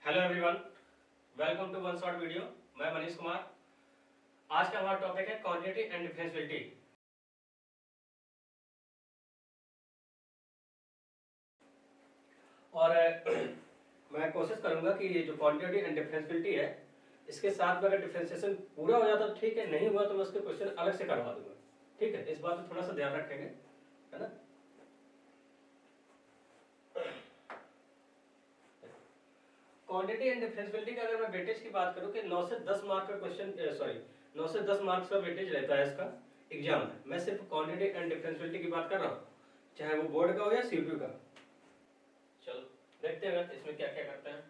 Hello everyone, welcome to one shot video. मैं मनीष कुमार। आज का हमारा टॉपिक है क्वांटिटी एंड डिफरेंशियबिलिटी। और मैं कोशिश करूंगा कि ये जो क्वांटिटी एंड डिफरेंशियबिलिटी है इसके साथ में अगर डिफरेंशिएशन पूरा हो जाता तो ठीक है, नहीं हुआ तो मैं उसके क्वेश्चन अलग से करवा दूंगा। ठीक है, इस बात पर थोड़ा सा ध्यान रखेंगे, है ना। क्वांटिटी एंड डिफरेंशियबिलिटी का अगर मैं वेटेज की बात करूं कि 9 से 10 मार्क का क्वेश्चन 9 से 10 मार्क्स का वेटेज रहता है इसका एग्जाम में। मैं सिर्फ क्वांटिटी एंड डिफरेंशियबिलिटी की बात कर रहा हूं, चाहे वो बोर्ड का हो या सीपीयू का। चलो देखते हैं इसमें क्या क्या करते हैं।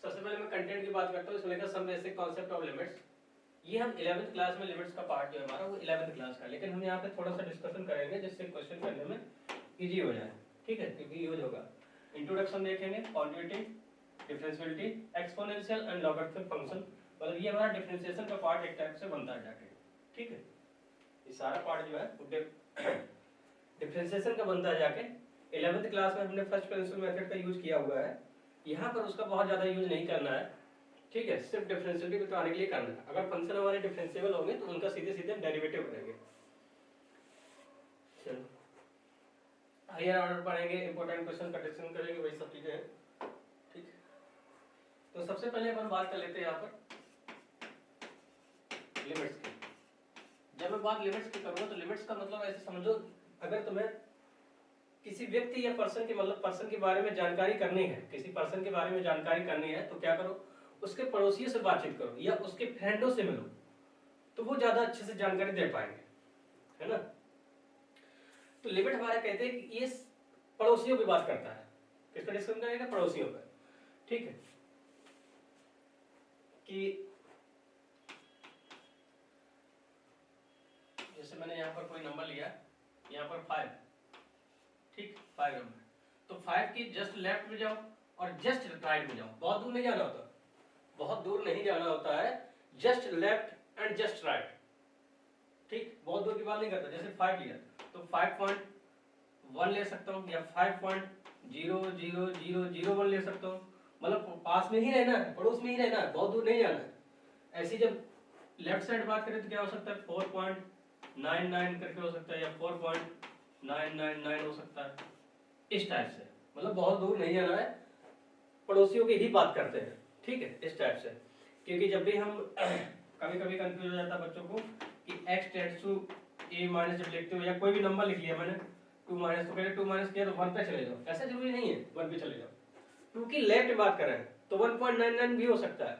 सबसे पहले मैं कंटेंट की बात करता हूं, इसमें लिखा some basic concept of limits. ये हम 11th क्लास में लिमिट्स का पार्ट जो है हमारा वो 11th क्लास का, लेकिन हम यहाँ पे थोड़ा सा डिस्कशन करेंगे जिससे क्वेश्चन करने में इजी हो जाए। ठीक है, क्योंकि यूज होगा। इंट्रोडक्शन देखेंगे, quantity, differentiability, exponential and logarithmic function. मतलब ये हमारा डिफरेंशिएशन का पार्ट एक टाइप से बनता है जाके। ठीक है, ये सारा पार्ट जो है डिफरेंशिएशन का बनता है जाके। 11th क्लास में हमने फर्स्ट प्रिंसिपल मेथड का यूज किया हुआ है, यहाँ पर उसका बहुत ज्यादा यूज नहीं करना है। ठीक है, सिर्फ डिफरेंशियबिलिटी बताने के लिए करना है। अगर फंक्शन हमारे डिफरेंशिएबल होंगे तो उनका सीधे सीधे डेरिवेटिव करेंगे। चलो हायर ऑर्डर पढ़ेंगे, इंपॉर्टेंट क्वेश्चन का डिस्कशन करेंगे, वही सब चीजें हैं। ठीक है, तो सबसे पहले अपन बात कर लेते हैं यहाँ पर लिमिट्स की। जब मैं बात लिमिट्स की करूंगा तो लिमिट्स का मतलब ऐसे समझो, अगर तुम्हें किसी व्यक्ति या पर्सन की मतलब पर्सन के बारे में जानकारी करनी है, किसी पर्सन के बारे में जानकारी करनी है तो क्या करो, उसके पड़ोसियों से बातचीत करो या उसके फ्रेंडों से मिलो, तो वो ज्यादा अच्छे से जानकारी दे पाएंगे, है ना। तो लिमिट हमारा कहते हैं कि ये पड़ोसियों की बात करता है। किस पर डिस्कशन करेगा? पड़ोसियों पर। ठीक है, कि जैसे मैंने यहाँ पर कोई नंबर लिया, यहाँ पर 5, ठीक, 5 नंबर, तो 5 की जस्ट लेफ्ट में जाओ और जस्ट राइट में जाओ। बहुत दूर नहीं जाना होता, बहुत दूर नहीं जाना होता है, just left and just right. ठीक, बहुत दूर की बात नहीं करता। जैसे 5 लिया तो 5.1 ले सकता हूँ या 5.00001 ले सकता हूँ। मतलब पास में ही रहना है, पड़ोस में ही रहना है, बहुत दूर नहीं जाना है। ऐसी जब लेफ्ट साइड बात करें तो क्या हो सकता है, 4.99 करके हो सकता है या 4.999 हो सकता है, इस टाइप से। मतलब बहुत दूर नहीं जाना है, पड़ोसियों की ही बात करते हैं। ठीक है, इस टाइप से। क्योंकि जब भी हम कभी कभी कंफ्यूज हो जाता है बच्चों को कि x tends to a minus, जब लिखते हो या कोई भी नंबर लिख लिया मैंने 2 माइनस, तो पहले 2 माइनस किया तो 1 पे चले जाओ, ऐसा जरूरी नहीं है 1 पे चले जाओ, क्योंकि लेफ्ट बात कर रहे हैं तो 1.99 भी हो सकता है।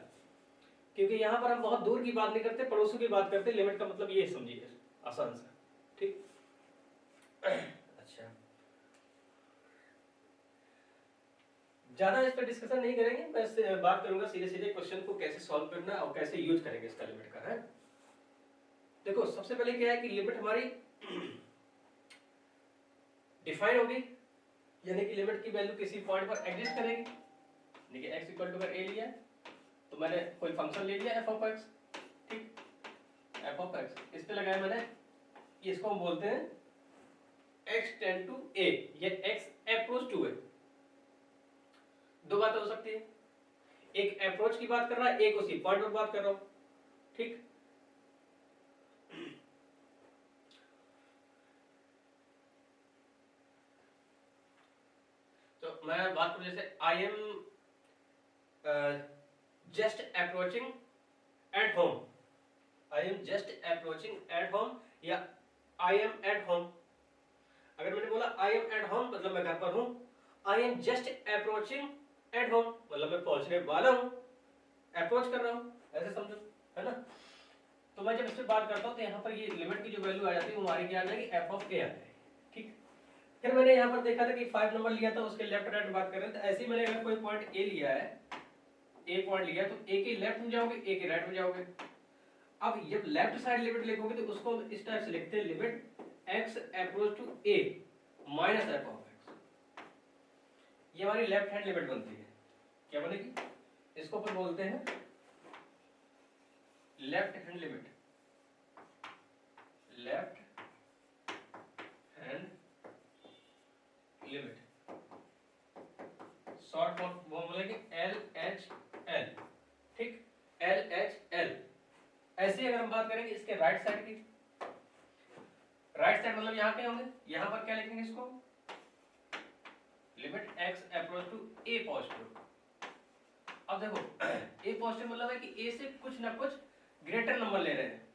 क्योंकि यहाँ पर हम बहुत दूर की बात नहीं करते, पड़ोसियों की बात करते। लिमिट का मतलब ये समझिए आसान सा। ठीक, अच्छा, ज्यादा इस पर डिस्कशन नहीं करेंगे, मैं बात करूंगा सीधे सीधे क्वेश्चन को कैसे सॉल्व करना और कैसे यूज करेंगे इसका लिमिट का, है। देखो सबसे पहले क्या है कि लिमिट हमारी डिफाइन होगी, यानी कि लिमिट की वैल्यू किसी पॉइंट पर एग्जिस्ट करेगी। देखिए x इक्वल टू अगर a लिया तो मैंने कोई फंक्शन ले लिया f ऑफ x, ठीक, f ऑफ x, इस पे लगाया मैंने, इसको हम बोलते हैं x टेंड टू a, ये x अप्रोच टू a। दो बातें हो सकती है, एक अप्रोच की बात कर रहा है, एक उसी पॉइंट पर बात कर रहा हूं। ठीक, तो मैं बात करूं जैसे I am just approaching at home, I am just approaching at home या आई एम एट होम। अगर मैंने बोला आई एम एट होम मतलब मैं घर पर हूं, I am just approaching at home मतलब मैं पहुंचने वाला हूं, अप्रोच कर रहा हूं, ऐसे समझो, है ना। तो मैं जब इस पे बात करता हूं तो यहाँ पर ये लिमिट की जो वैल्यू आ जाती है वो हमारी क्या आ जाएगी, एफ ऑफ ए आ जाएगी। ठीक, फिर मैंने यहाँ पर देखा था कि 5 नंबर लिया था, उसके लेफ्ट राइट बात कर रहे थे। ऐसे ही मैंने अगर कोई पॉइंट ए लिया है, ए पॉइंट लिया तो ए के लेफ्ट में जाओगे, ए के राइट में जाओगे। अब जब लेफ्ट साइड लिमिट लिखोगे तो उसको इस टाइप से लिखते हैं, limit x approach to a minus f of x. ये हमारी लेफ्ट हैंड लिमिट बनती है। क्या बनेगी? इसको अपन बोलते हैं left hand limit, left hand limit, short form वो बोलेंगे LHL। करेंगे इसके राइट साइड की। राइट साइड मतलब यहाँ के होंगे, यहाँ पर क्या लिखेंगे इसको, limit x approach to a positive. अब देखो a पॉजिटिव मतलब है कि a से कुछ ना कुछ ग्रेटर नंबर ले रहे हैं,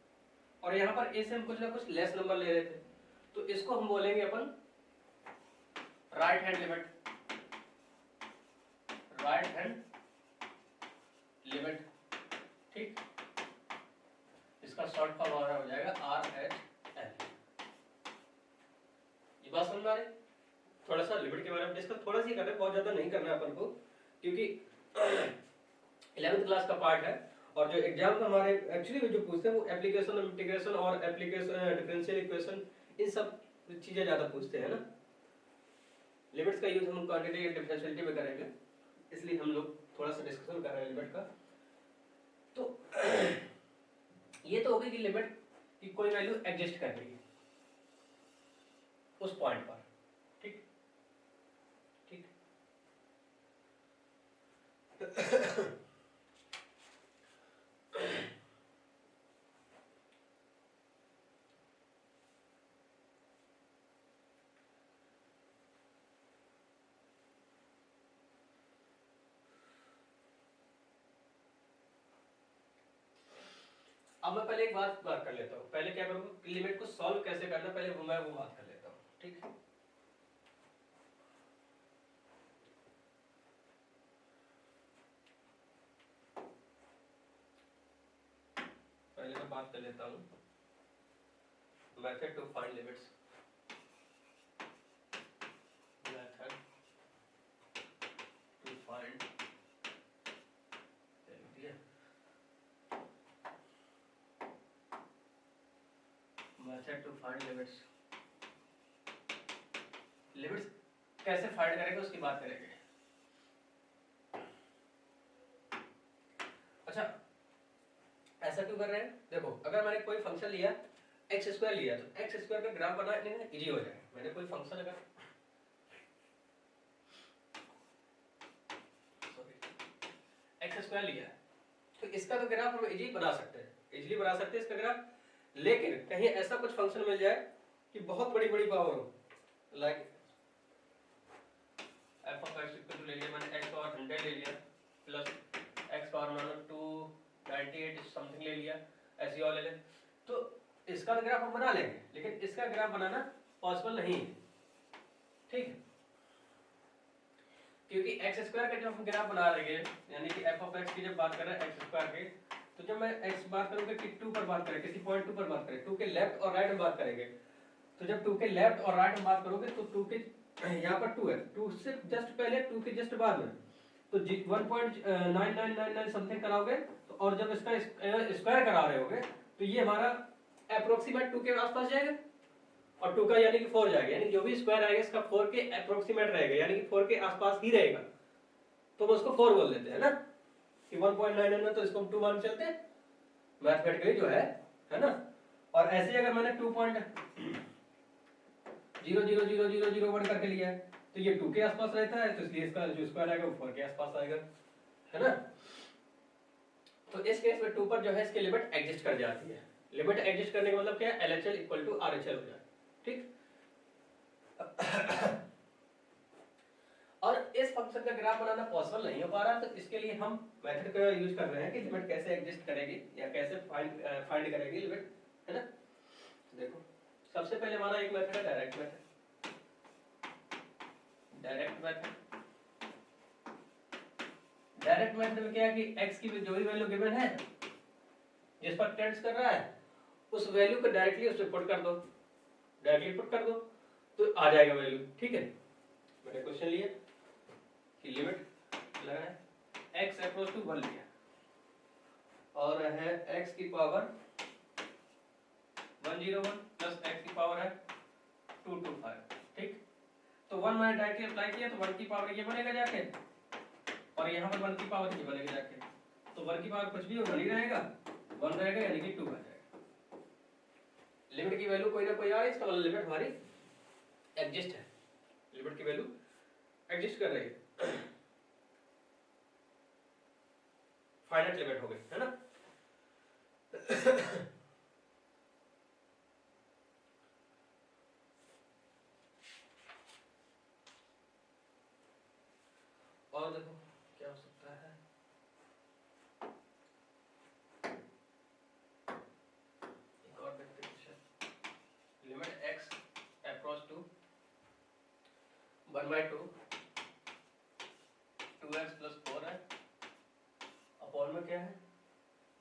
और यहाँ पर a से हम कुछ ना कुछ लेस नंबर ले रहे थे, तो इसको हम बोलेंगे अपन right hand limit, right hand limit, ठीक। इसका शॉर्ट फॉर्म हमारा हो जाएगा RHL। ये बात समझ में आ रही? थोड़ा सा लिमिट के बारे में डिस्कस थोड़ा सा ही कर रहे हैं, बहुत ज्यादा नहीं करना है अपन को, क्योंकि 11th क्लास का पार्ट है, और जो एग्जाम में हमारे एक्चुअली जो पूछते हैं वो एप्लीकेशन ऑफ इंटीग्रेशन और एप्लीकेशन डिफरेंशियल इक्वेशन, इन सब चीजें ज्यादा पूछते हैं ना। लिमिट्स का यूज हम क्वांटिटी एंड डिफरेंशियलिटी में करेंगे, इसलिए हम लोग थोड़ा सा डिस्कशन कर रहे हैं लिमिट का। तो ये तो होगी कि लिमिट की कोई वैल्यू एग्जिस्ट कर रही है उस पॉइंट पर, ठीक ठीक। अब मैं पहले एक बात कर लेता हूँ, पहले क्या करूँगा, लिमिट को सॉल्व कैसे करना पहले मैं वो बात कर लेता हूँ, ठीक है। पहले मैं बात कर लेता हूँ method to find limits, method to find, method to find limits. Limits कैसे फाइंड करेंगे उसकी बात करेंगे। अच्छा, ऐसा क्यों कर रहे हैं, देखो अगर मैंने कोई फंक्शन लिया एक्स स्क्वायर लिया, तो एक्स स्क्वायर का ग्राफ बनाने में इजी हो जाए। मैंने कोई फंक्शन अगर एक्स स्क्वायर लिया तो इसका तो ग्राफ हम इजीली बना सकते हैं, इजीली बना सकते हैं इसका ग्राफ, लेकिन कहीं ऐसा कुछ फंक्शन मिल जाए कि बहुत बड़ी बड़ी पावर हो, like f of x equal to ले लिया मैंने, एक्स पावर 100 ले लिया plus x power minus 298 something ले लिया, ऐसे और ले ले, तो इसका तो ग्राफ हम बना लेंगे, लेकिन इसका ग्राफ बनाना पॉसिबल नहीं है, ठीक है। क्योंकि एक्स स्क्वायर का जब हम ग्राफ बना रहे हैं, यानी कि एफ ऑफ एक्स की जब बात कर रहे हैं एक्स स्क्वायर के, तो जब मैं एक्स बात करूंगा कि 2 पर बात करें, किसी पॉइंट 2 पर बात करें, 2 के लेफ्ट और राइट में बात करेंगे, तो जब 2 के लेफ्ट और राइट में बात करोगे तो 2 के यहाँ पर 2 है, 2 से जस्ट पहले 2 के जस्ट बाद में, तो 1.9999 समथिंग कराओगे, तो और जब इसका स्क्वायर करा रहे होगे तो ये हमारा अप्रोक्सीमेट 2 के आसपास जाएगा, और 2 का यानी कि 4 जाएगा, यानी जो भी स्क्वायर आएगा इसका 4 के अप्रोक्सीमेट रहेगा, यानी कि 4 के आसपास ही रहेगा, तो हम उसको 4 बोल देते हैं ना, कि 1.99 में तो इसको हम 2 मान चलते हैं मैथमेटिकली जो है ना। और ऐसे अगर मैंने 2.0000001 करके लिया है तो ये 2 के आसपास रहता है, तो इसलिए इसका जो स्क्वायर आएगा वो 4 के आसपास आएगा, है ना। तो इस केस में 2 पर जो है इसकी लिमिट एग्जिस्ट कर जाती है। लिमिट एग्जिस्ट करने का मतलब क्या है, LHL इक्वल टू RHL हो जाए, ठीक। और इस फंक्शन का ग्राफ बनाना पॉसिबल नहीं हो पा रहा, तो इसके लिए हम मेथड का यूज कर रहे हैं कि लिमिट कैसे एग्जिस्ट करेगी या कैसे फाइंड करेगी लिमिट, है ना। देखो सबसे पहले हमारा एक मेथड है डायरेक्ट मेथड। डायरेक्ट मेथड में क्या है कि x की जो भी वैल्यू गिवन है जिस पर टेंड्स कर रहा है उस वैल्यू को डायरेक्टली उसमें पुट कर दो, डायरेक्टली पुट कर दो तो आ जाएगा वैल्यू, ठीक है। मैंने क्वेश्चन लिया कि लिमिट लगा है x अप्रोच टू 1 लिया और है x की पावर 101 प्लस x की पावर है 225, ठीक। तो 1 मैंने डायरेक्टली अप्लाई किया तो 1 की पावर ये बनेगा जाके, और यहाँ पर 1 की पावर ये बनेगा जाके, तो 1 की पावर कुछ भी हो नहीं रहेगा, 1 रहेगा यानी कि 2 आ जाएगा। लिमिट की वैल्यू कोई ना कोई आ रही है, इसका मतलब लिमिट हमारी एग्जिस्ट है, लिमिट की वैल्यू एग्जिस्ट कर रही है, फाइनाइट लिमिट हो गई, है ना। और देखो क्या हो सकता है, एक और देखते हैं question. Limit x approach to 1/2 2x plus 4 है, अपॉन में क्या है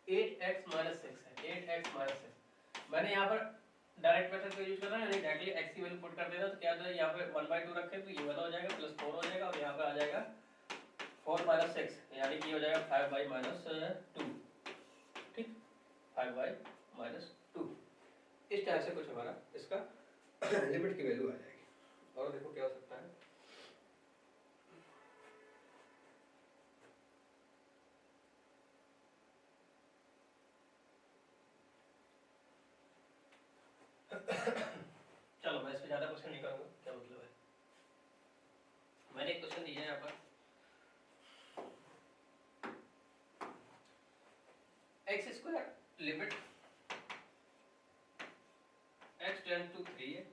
8x माइनस 6 है, 8x माइनस 6। मैंने यहाँ पर डायरेक्ट मेथड को यूज कर रहा है, यानी डायरेक्टली x की वैल्यू पुट कर देना, तो क्या हो जाएगा यहाँ पे 1/2 रखे तो ये वाला हो जाएगा प्लस 4 हो जाएगा, और यहाँ पे आ जाएगा 4 माइनस 6, यानी कि हो जाएगा 5 माइनस 2। ठीक, 5 माइनस 2। इस तरह से कुछ हमारा इसका लिमिट की वैल्यू आ जाएगी। और देखो क्या हो सकता है, चलो मैं इस पे ज्यादा क्वेश्चन नहीं करूंगा, क्या मतलब है। मैंने एक क्वेश्चन दिया है यहाँ पर, x square limit x tend to 3 है,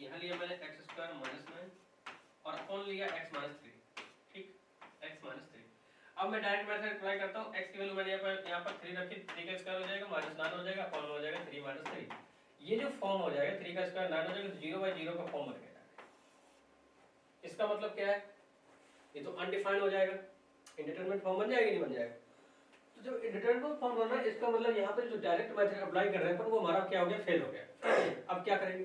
यहाँ लिया मैंने एक्स स्क्वायर माइनस 9 और अपॉन लिया x माइनस 3। ठीक, x माइनस 3। अब मैं डायरेक्ट मेथड अप्लाई करता हूँ, x की वैल्यू मैंने यहाँ पर 3 रखी, 3 का स्क्वायर हो जाएगा माइनस 9 हो जाएगा, अपॉन हो जाएगा 3 माइनस 3। ये जो फॉर्म हो जाएगा 3 का स्क्वायर 9 हो जाएगा, 0/0 का फॉर्म बन गया। इसका मतलब क्या है, ये तो अनडिफाइंड हो जाएगा, इंडिटरमिनेट फॉर्म बन जाएगा नहीं बन जाएगा। तो जब इंडिटरमिनेट फॉर्म बना, इसका मतलब यहाँ पर जो डायरेक्ट मेथड अप्लाई कर रहे हैं पर वो हमारा क्या हो गया, फेल हो गया। अब क्या करेंगे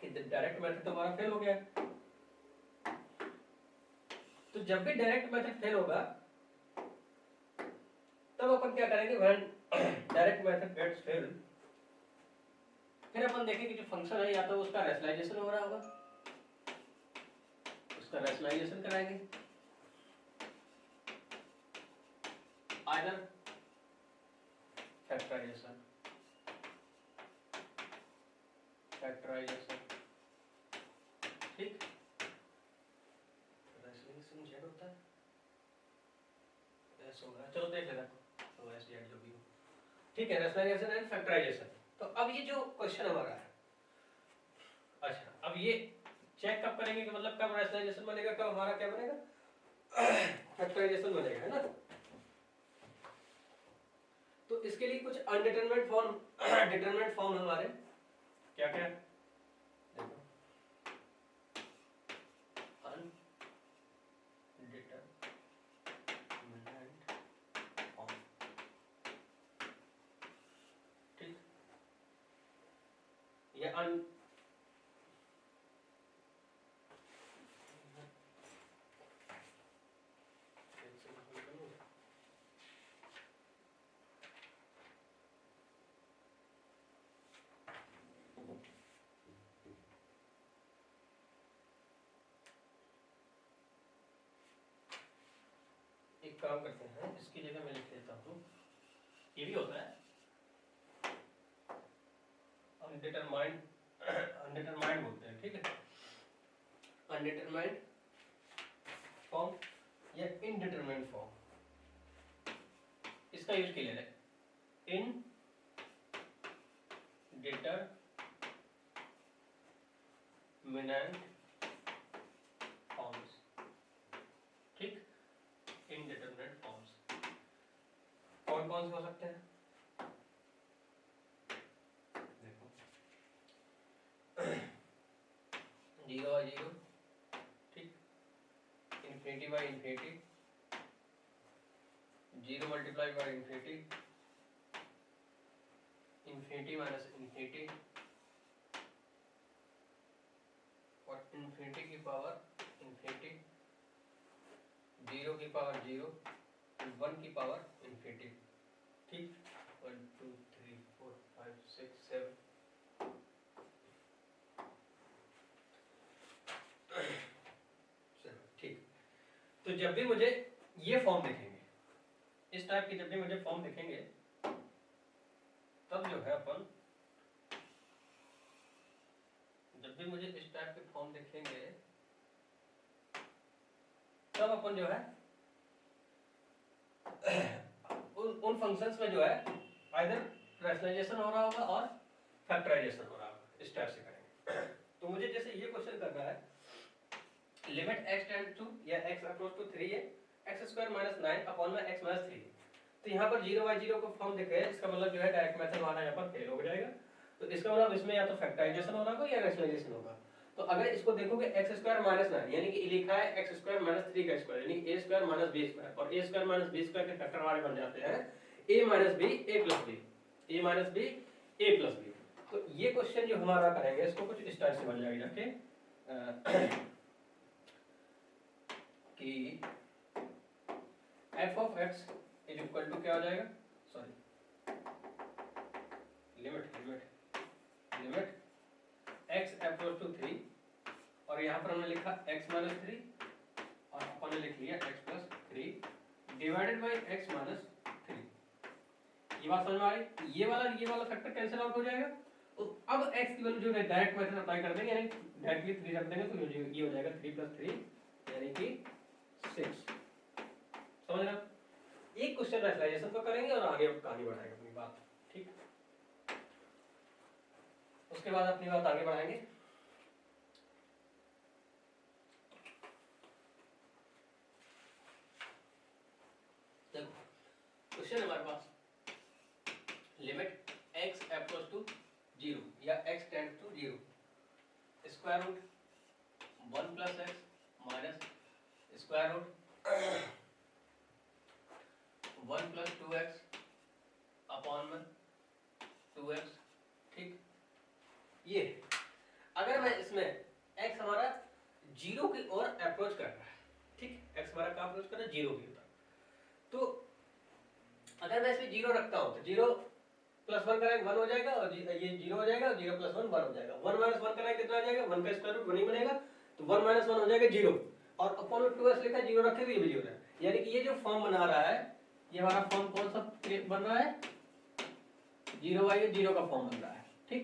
कि डायरेक्ट मेथड तो हमारा फेल हो गया, तो जब भी डायरेक्ट मेथड फेल होगा तब अपन क्या करेंगे, when direct method gets fail, फिर अपन देखेंगे जो फंक्शन है या तो उसका रैशनलाइजेशन हो रहा होगा, उसका रैशनलाइजेशन कराएंगे, आइदर फैक्टराइजेशन ठीक, रैशनलाइजेशन जेड होता है, ऐसा होगा, चलो देख लेना, तो एस जेड जो भी हो, ठीक है, रैशनलाइजेशन एंड फैक्टराइजेशन। तो अब ये जो क्वेश्चन हमारा है, अच्छा अब ये चेक कब करेंगे कि मतलब कब रैशनलाइजेशन बनेगा, कब हमारा क्या बनेगा, फैक्टराइजेशन बनेगा, है ना। तो इसके लिए कुछ अनडिटरमिनेट फॉर्म डिटरमिनेट फॉर्म हमारे क्या क्या, देखो अनडिटरमिनेट फॉर्म, ठीक, ये एक काम करते हैं, इसकी जगह मैं लिख देता हूँ, ये भी होता है अनडिटरमाइंड, अनडिटरमाइंड बोलते हैं, ठीक है, अनडिटरमाइंड फॉर्म या इनडिटरमिनेट फॉर्म, इसका यूज क्लियर है, इन डिटरमिनेंट फॉर्म्स, ठीक, इनडिटरमिनेट फॉर्म्स कौन कौन से हो सकते हैं, देखो 0/0, ठीक, ∞/∞, 0 मल्टीप्लाई बाय ∞, ∞ माइनस ∞, और ∞ की पावर ∞, 0 की पावर 0, 1 की पावर ∞, ठीक, 1 2 3 4 5 6 7, ठीक। तो जब भी मुझे ये फॉर्म दिखेंगे, इस टाइप की जब भी मुझे फॉर्म दिखेंगे, तब जो है अपन, जब भी मुझे इस टाइप के फॉर्म दिखेंगे तब अपन जो है उन फंक्शंस में जो है आइदर रैशनलाइजेशन हो रहा होगा और फैक्टराइजेशन हो रहा होगा, इस टाइप से करेंगे। तो मुझे जैसे ये क्वेश्चन करना है, लिमिट x टेंड टू या x अप्रोच टू 3 है x स्क्वायर माइनस 9 अपॉन में x माइनस 3। तो यहाँ पर 0/0 को फॉर्म दिख रहा है, इसका मतलब जो है डायरेक्ट मेथड हमारा यहाँ पर फेल हो जाएगा। तो इसका मतलब इसमें या तो फैक्टराइजेशन होना होगा या रैशनलाइजेशन होगा। तो अगर इसको देखोगे x स्क्वायर माइनस 9 यानी कि लिखा है x स्क्वायर माइनस 3 का स्क्वायर यानी a square minus b square, और a square minus b square के फैक्टर हमारे बन जाते हैं a minus b a plus b, a minus b a plus b। तो ये क्वेश्चन जो हमारा करेंगे इसको कुछ इस टाइप से बन जाएगा जाके कि f of x is equal to क्या हो जाएगा, sorry limit limit x approach to 3 और यहाँ पर हमने लिखा x माइनस 3 और अपन ने लिख लिया x plus 3 divided by x minus 3। ये बात समझ में आ रही? ये वाला फैक्टर कैंसिल आउट हो जाएगा। तो अब x की वैल्यू जो है डायरेक्ट मेथड अप्लाई कर देंगे यानी डायरेक्टली 3 रख देंगे तो ये हो जाएगा 3 प्लस 3 यानी कि 6। समझ रहे? एक क्वेश्चन रैशनलाइजेशन को करेंगे और आगे कहानी बढ़ाएंगे अपनी बात, ठीक। उसके बाद अपनी बात आगे बढ़ाएंगे। देखो क्वेश्चन हमारे पास लिमिट x अप्रोच टू 0 या x tends to 0 square root 1 plus x minus square root 1 plus 2x upon में 2x, ठीक। ये अगर मैं इसमें x हमारा 0 की ओर अप्रोच कर रहा है, ठीक, x हमारा कहाँ अप्रोच कर रहा है 0 की ओर। तो अगर मैं इसमें 0 रखता हूँ तो 0 प्लस 1 करेंगे 1 हो जाएगा और ये 0 हो जाएगा, 0 प्लस 1 1 हो जाएगा। 1 माइनस 1 करेंगे कितना आ जाएगा, 1 का स्क्वायर रूट 1 ही बनेगा, तो 1 माइनस 1 हो जाएगा 0 और अपॉन में 2x लिखा 0 रखे तो ये भी 0 है। यानी कि ये जो फॉर्म बना रहा है ये हमारा फॉर्म कौन सा बन रहा है, 0/0 का फॉर्म बन रहा है, ठीक।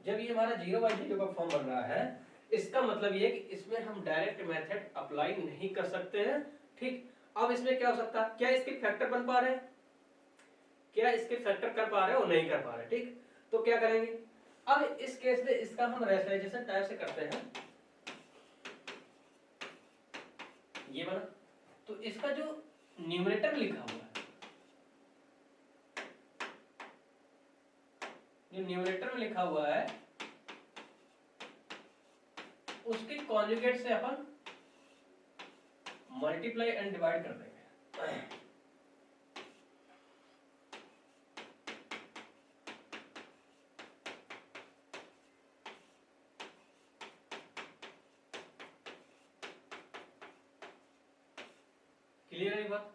जब ये हमारा 0/0 का फॉर्म बन रहा है इसका मतलब ये है कि इसमें हम डायरेक्ट मेथड अप्लाई नहीं कर सकते हैं, ठीक। अब इसमें क्या हो सकता है, क्या इसके फैक्टर बन पा रहे हैं, क्या इसके फैक्टर कर पा रहे हैं और नहीं कर पा रहे, ठीक। तो क्या करेंगे अब इस केस में इसका हम रैशनलाइजेशन टाइप से करते हैं। ये बना तो इसका जो न्यूमरेटर लिखा हुआ है, जो न्यूमरेटर में लिखा हुआ है उसके कॉन्जुगेट से अपन मल्टीप्लाई एंड डिवाइड कर देंगे। क्लियर है ये बात,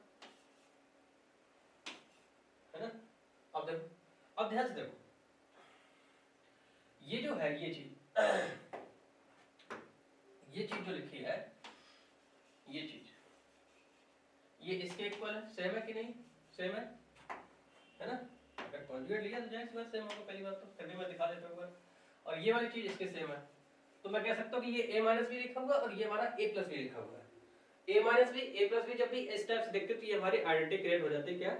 है ना? अब देखो, अब ध्यान से देखो, ये जो है ये चीज जो लिखी है ये चीज, ये इसके इक्वल है, सेम है कि नहीं, सेम है ना? अगर कॉन्जुगेट लिया तो जाहिर सी बात सेम होगा, पहली बात तो तभी मैं दिखा देता हूँ। और ये वाली चीज इसके सेम है तो मैं कह सकता हूँ कि ये a माइनस बी लिखा हुआ और ये हमारा a प्लस बी लिखा हुआ है। a minus b a plus b जब भी इस टाइप से देखते तो ये हमारी आइडेंटिटी क्रिएट हो जाती है, क्या,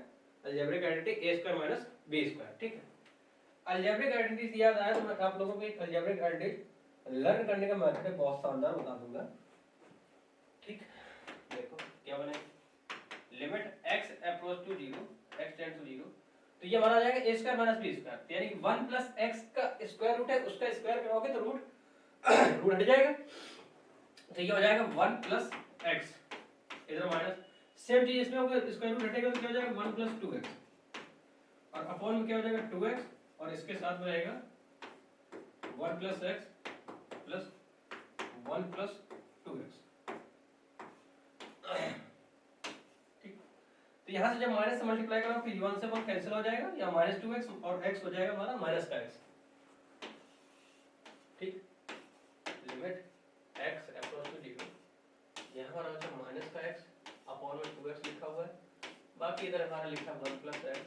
algebraic identity a square minus b square, ठीक है। अलजेब्रिक आइडेंटिटी से याद आया तो मैं आप लोगों को एक अलजेब्रिक आइडेंटिटी लर्न करने का मेथड है बहुत शानदार बता दूंगा, ठीक। देखो क्या बने, limit x approach to 0 x tends to 0 तो ये हमारा आ जाएगा a square minus b square यानी कि 1 प्लस x का स्क्वायर रूट है उसका स्क्वायर करोगे तो रूट हट जाएगा तो ये हो जाएगा 1 प्लस x इधर माइनस, सेम चीज इसमें होगा, स्क्वायर रूट हटेगा तो क्या हो जाएगा 1 प्लस 2x और अपॉन में क्या हो जाएगा 2x और इसके साथ में रहेगा 1 plus x plus 1 plus 2x, ठीक। तो यहाँ से जब माइनस से मल्टीप्लाई करो फिर 1 से 1 कैंसिल हो जाएगा या माइनस 2x और x हो जाएगा हमारा माइनस का x, ठीक। लिमिट x अप्रोच टू 0 यहाँ हमारा मतलब माइनस का x अपॉन में 2x लिखा हुआ है, बाकी इधर हमारा लिखा 1 plus x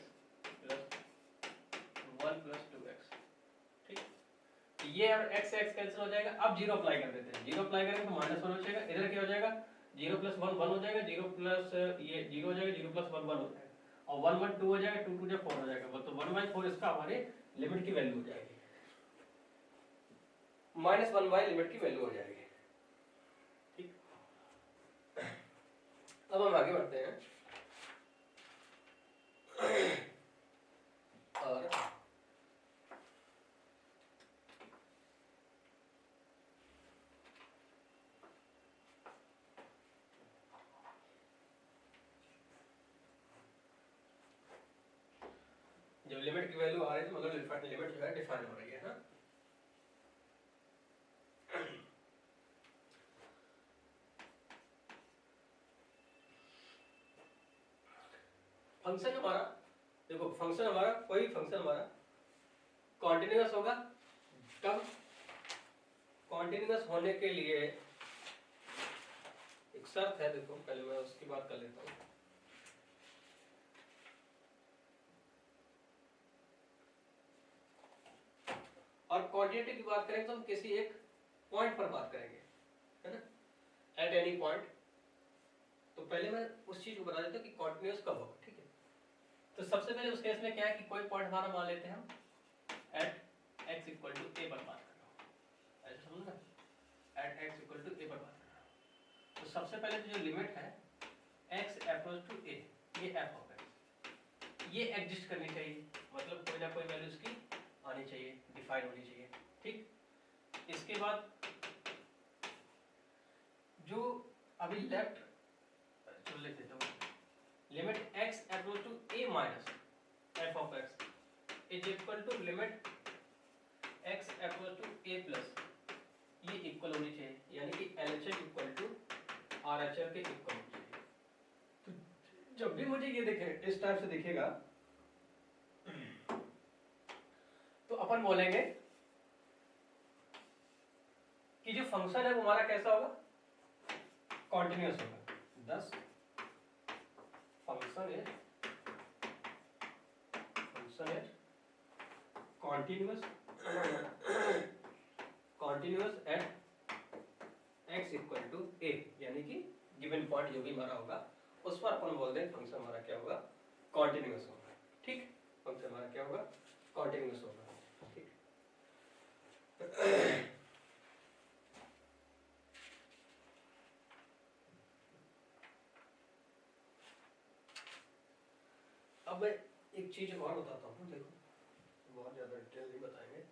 plus 1 plus 2x, ठीक। ये और x से x कैंसिल हो जाएगा। अब 0 अप्लाई कर देते हैं, 0 अप्लाई करेंगे तो माइनस 1 हो जाएगा, इधर क्या हो जाएगा 0 प्लस 1 1 हो जाएगा, 0 प्लस ये 0 हो जाएगा, 0 प्लस 1 1 हो जाएगा और 1 1 2 हो जाएगा, 2 2 4 हो जाएगा, तो 1/4 इसका हमारे लिमिट की वैल्यू हो जाएगी, -1 लिमिट की वैल्यू हो जाएगी, ठीक। अब हम आगे बढ़ते हैं और जब लिमिट की वैल्यू आ रही है तो मतलब लिमिट जो है डिफाइन हो रही है ना। फंक्शन हमारा, देखो फंक्शन हमारा, कोई फंक्शन हमारा कॉन्टिन्यूअस होगा तब, कॉन्टिन्यूअस होने के लिए एक शर्त है, देखो पहले मैं उसकी बात कर लेता हूँ। और क्वांटिटी की बात करें तो हम किसी एक पॉइंट पर बात करेंगे, है ना, एट एनी पॉइंट। तो पहले मैं उस चीज को बता देता हूँ कि कॉन्टिन्यूअस कब होगा, ठीक है। तो सबसे पहले उस केस में क्या है कि कोई पॉइंट हमारा मान लेते हैं हम at x equal to a पर बात कर रहा हूँ, ऐसे समझ ना, at x equal to a पर बात कर रहा हूँ। तो सबसे पहले तो जो लिमिट है x अप्रोच टू a, ये f ऑफ x, ये एग्जिस्ट करनी चाहिए, मतलब कोई ना कोई वैल्यू इसकी आनी चाहिए, डिफाइन होनी चाहिए, ठीक। इसके बाद जो अभी लेफ्ट चल लेते हैं, limit x approach to a minus f of x is equal to limit x approach to a plus, ये इक्वल होनी चाहिए, यानी कि LHS इक्वल टू RHS के इक्वल होनी चाहिए। तो जब भी मुझे ये देखे इस टाइप से दिखेगा तो अपन बोलेंगे कि जो फंक्शन है वो हमारा कैसा होगा, कॉन्टिन्यूअस होगा। दस फंक्शन है continuous at x equal to a, यानी कि गिवन पॉइंट जो भी हमारा होगा उस पर अपन बोल दें फंक्शन हमारा क्या होगा, कॉन्टिन्यूअस होगा, ठीक। फंक्शन हमारा क्या होगा, कॉन्टिन्यूअस होगा, ठीक। अब मैं एक चीज और बताता हूँ, देखो बहुत ज्यादा डिटेल नहीं बताएंगे।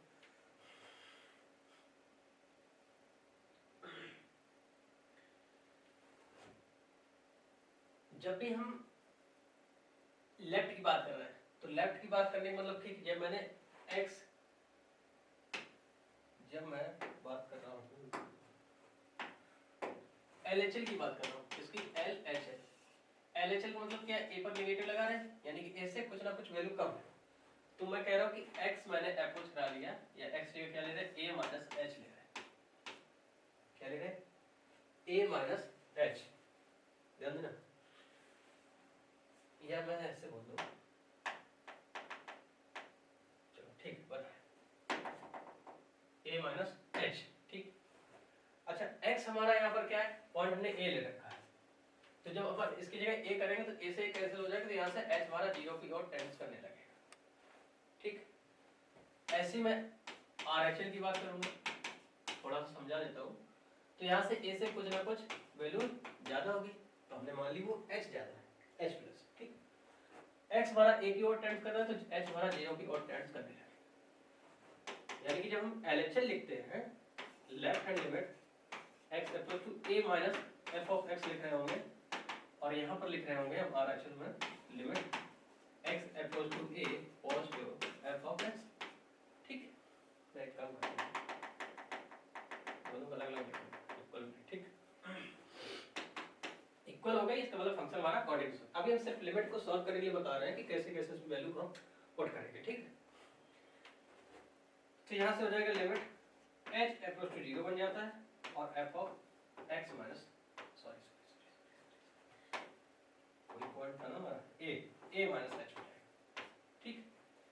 जब भी हम लेफ्ट की बात कर रहे हैं तो लेफ्ट की बात करने का मतलब कि जब मैंने x, जब मैं बात कर रहा हूँ LHL की बात कर रहा हूँ, इसकी LHL, LHL का मतलब क्या है, a पर नेगेटिव लगा रहे हैं, यानी कि a से कुछ ना कुछ वैल्यू कम है। तो मैं कह रहा हूँ कि x मैंने अप्रोच करा लिया, या x जगह क्या ले रहे हैं, a माइनस h ले रहे हैं, क्या ले रहे हैं, a माइनस h, ध्यान देना, या मैं ऐसे बोल दूँ, चलो ठीक बना, a माइनस h, ठीक। अच्छा x हमारा यहाँ पर क्या है, पॉइंट हमने a ले रखा है, तो जब अपन इसकी जगह a करेंगे तो a से कैंसिल हो जाएगा, तो यहाँ से h हमारा 0 की ओर टेंड्स करने लगेगा, ठीक। ऐसे मैं RHL की बात करूंगा, थोड़ा सा समझा देता हूँ। तो यहाँ से a से कुछ ना कुछ वैल्यू ज्यादा होगी, तो हमने मान ली वो h ज्यादा है, h प्लस, ठीक। x हमारा a की ओर टेंड्स कर रहा है तो h हमारा 0 की ओर टेंड्स करने लगेगा, यानी कि जब हम LHL लिखते हैं, left hand limit x approach to a minus f of x लिख रहे होंगे, और यहाँ पर लिख रहे होंगे हम RHL में limit x approach to a positive f of x, ठीक। मैं एक काम करता हूँ, दोनों अलग अलग इक्वल में, ठीक। इक्वल हो गई, इसका मतलब फंक्शन हमारा कॉन्टिन्यूअस। अभी हम सिर्फ लिमिट को सॉल्व करने के लिए बता रहे हैं कि कैसे कैसे उसमें वैल्यू को हम पुट करेंगे, ठीक। तो यहाँ से हो जाएगा लिमिट h अप्रोच टू 0 बन जाता है, और f of x minus, sorry कोई पॉइंट था ना हमारा a माइनस h हो जाएगा, ठीक।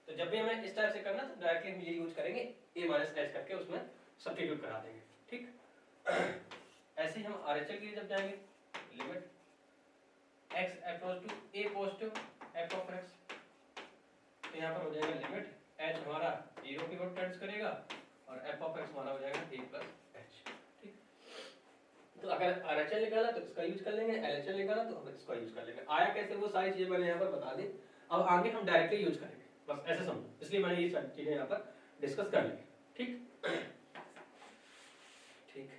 तो जब भी हमें इस टाइप से करना तो डायरेक्टली हम ये यूज करेंगे, a माइनस h करके उसमें सब्स्टिट्यूट करा देंगे, ठीक। ऐसे ही हम RHL के लिए जब जाएंगे, limit x approach to a positive f of x, तो यहाँ पर हो जाएगा लिमिट h हमारा 0 की ओर टेंड्स करेगा, और f ऑफ x हमारा हो जाएगा a प्लस h, ठीक। तो अगर अगर RHL निकाला तो इसका यूज कर लेंगे, LHL निकाला तो हम इसका यूज कर लेंगे। आया कैसे वो सारी चीजें मैंने यहाँ पर बता दी, अब आगे हम डायरेक्टली यूज करेंगे, बस ऐसे समझो, इसलिए मैंने ये सारी चीजें यहाँ पर डिस्कस कर ली। ठीक ठीक।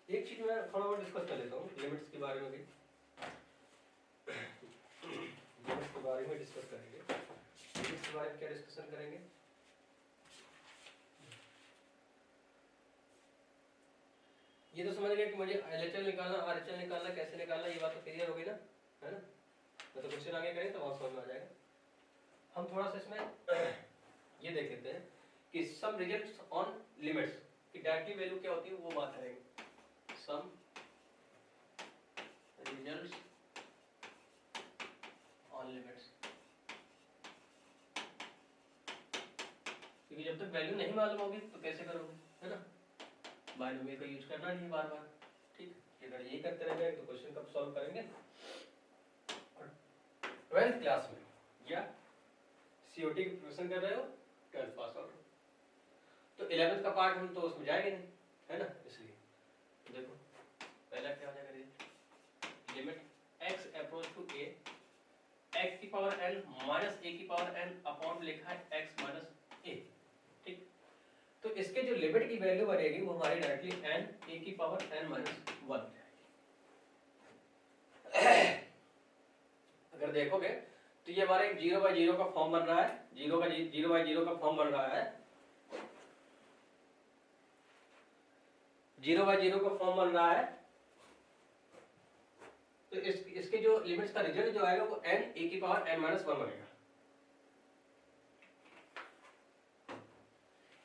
एक चीज मैं थोड़ा बहुत डिस्कस कर लेता हूँ लिमिट्स के बारे में भी, लिमिट्स के बारे में डिस्कस करेंगे। लिमिट्स के बारे में क्या डिस्कशन करेंगे, ये तो समझ गए कि मुझे LHL निकालना, RHL निकालना, कैसे निकालना, ये बात तो क्लियर हो गई ना, है ना। मैं तो क्वेश्चन आगे करें तो बहुत समझ में आ जाएगा। हम थोड़ा सा इसमें ये देख लेते हैं कि सम रिजल्ट्स ऑन लिमिट्स की डायरेक्टली वैल्यू क्या होती है वो बात करेंगे। सम रिजल्ट्स ऑन लिमिट्स, क्योंकि जब तक वैल्यू नहीं मालूम होगी तो कैसे करोगे, है ना, बायनोमियल का यूज करना नहीं बार बार। ठीक, अगर ये करते रह जाए तो क्वेश्चन कब सॉल्व करेंगे। 12th क्लास में या COT की प्रिपरेशन कर रहे हो, 12th पास आउट, तो 11th का पार्ट हम तो उसमें जाएंगे नहीं, है ना, इसलिए तो देखो पहला क्या हो जाएगा, limit x approach to a x की पावर n माइनस a की पावर n अपॉन लिखा है x माइनस a। ठीक, तो इसके जो लिमिट की वैल्यू बनेगी वो हमारी डायरेक्टली n a की पावर n माइनस 1 अगर देखोगे तो ये हमारे 0/0 का फॉर्म बन रहा है, 0/0 का फॉर्म बन रहा है, 0/0 का फॉर्म बन रहा है। तो इसके जो लिमिट्स का रिजल्ट जो आएगा वो n a की पावर n माइनस 1 बनेगा।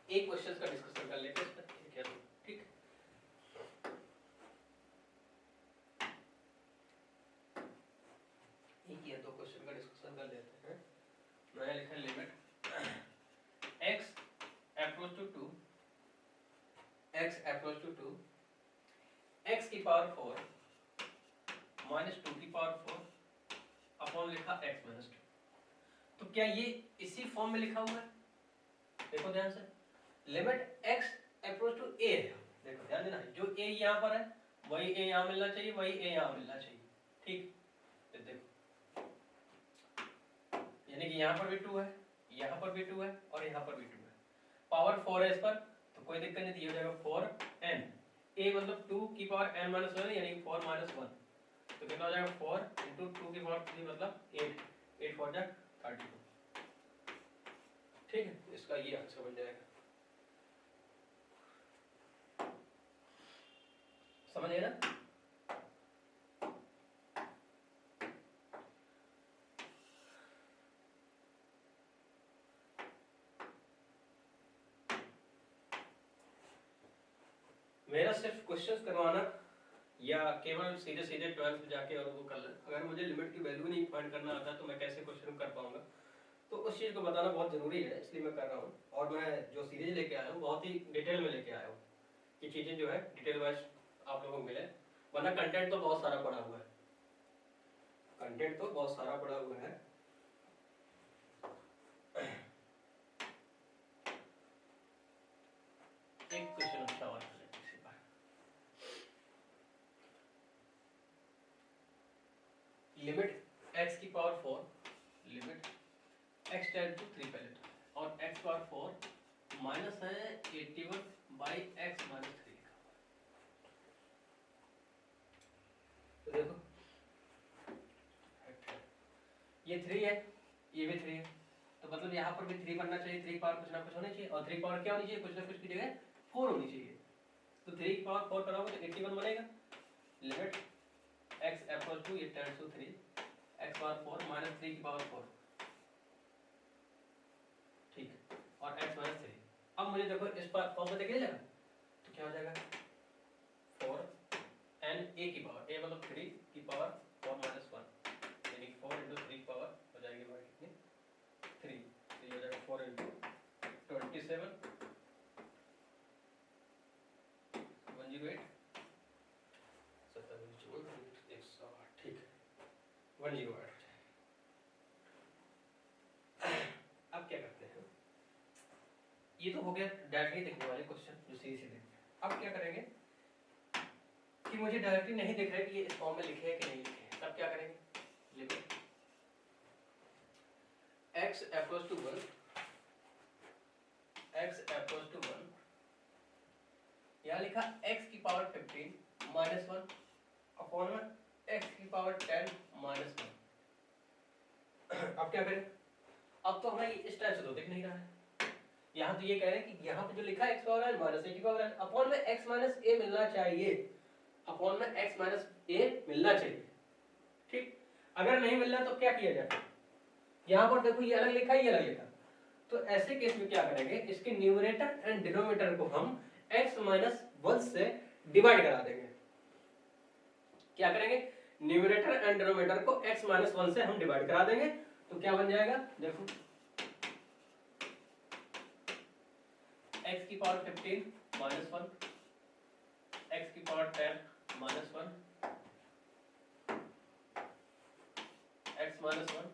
एक क्वेश्चन का डिस्कशन कर लेते हैं इस पर, क्या ठीक, एक या दो क्वेश्चन का डिस्कशन कर लेते हैं। मैंने लिखा limit x approach to 2 x approach to 2 x की पावर 4 माइनस 2 की पावर 4 अपॉन लिखा x माइनस 2। तो क्या ये इसी फॉर्म में लिखा हुआ है, देखो ध्यान से, limit x approach to a है, देखो ध्यान देना, जो a यहाँ पर है वही a यहाँ मिलना चाहिए, वही a यहाँ मिलना चाहिए। ठीक, तो देखो यानी कि यहाँ पर भी 2 है, यहाँ पर भी 2 है और यहाँ पर भी 2 है, पावर 4 है इस पर, तो कोई दिक्कत नहीं, दिया जाएगा 4n, a मतलब 2 की पावर n माइनस 1 यानी 4 माइनस 1, तो कितना हो जाएगा 4 इंटू 2 की पावर 3 मतलब 8, 8 4 जा 32। ठीक है, इसका ये आंसर बन जाएगा। समझ गए ना। मेरा सिर्फ क्वेश्चंस करवाना या केवल सीधे सीधे 12th में जाके और वो कर ले, अगर मुझे लिमिट की वैल्यू नहीं फाइंड करना आता तो मैं कैसे क्वेश्चन कर पाऊंगा, तो उस चीज़ को बताना बहुत ज़रूरी है, इसलिए मैं कर रहा हूँ। और मैं जो सीरीज लेके आया हूँ बहुत ही डिटेल में लेके आया हूँ, ये चीज़ें जो है डिटेल वाइज आप लोगों को मिले, वरना कंटेंट तो बहुत सारा पड़ा हुआ है, कंटेंट तो बहुत सारा पड़ा हुआ है। एक क्वेश्चन अच्छा और लिमिट x की power 4, limit x tend to 3 पहले तो, और x पावर 4 माइनस है 81 बाई x माइनस 3 लिखा हुआ है। तो देखो ये 3 है, ये भी 3 है, तो मतलब यहाँ पर भी 3 बनना चाहिए, 3 पावर कुछ ना कुछ होनी चाहिए, और 3 पावर क्या होनी चाहिए, कुछ ना कुछ की जगह 4 होनी चाहिए, तो 3 की पावर 4 कराओगे तो 81 बनेगा। लिमिट x अप्रोच टू ये tends to 3 x power 4 minus 3 की पावर 4, ठीक, और x माइनस 3। अब मुझे देखो इस पर फॉर्म में देखिए जाएगा तो क्या हो जाएगा 4 n a की पावर, a मतलब 3 की पावर 4 108 हो जाएगा। अब क्या करते हैं, ये तो हो गया डायरेक्टली देखने वाले क्वेश्चन जो सीधे सीधे। अब क्या करेंगे कि मुझे डायरेक्टली नहीं दिख रहा है कि ये इस फॉर्म में लिखे है कि नहीं लिखे है, तब क्या करेंगे, limit x approach to 1, x approach to 1, यहाँ लिखा x की पावर 15 माइनस 1 अपॉन में x की पावर 10 माइनस 1। अब क्या करें, अब तो हमें इस टाइप से तो दिख नहीं रहा है, यहाँ तो ये कह रहे हैं कि यहाँ पे जो लिखा है x power n minus a की पावर n अपॉन में x माइनस a मिलना चाहिए, अपॉन में x माइनस a मिलना चाहिए। ठीक, अगर नहीं मिल रहा तो क्या किया जाए, यहाँ पर देखो ये अलग लिखा है, ये अलग लिखा, तो ऐसे केस में क्या करेंगे, इसके न्यूमरेटर एंड डिनोमिनेटर को हम x माइनस 1 से डिवाइड करा देंगे। क्या करेंगे, न्यूमरेटर एंड डिनोमिनेटर को x माइनस 1 से हम डिवाइड करा देंगे, तो क्या बन जाएगा, देखो x की पावर 15 माइनस 1, x की पावर 10 माइनस 1, x माइनस 1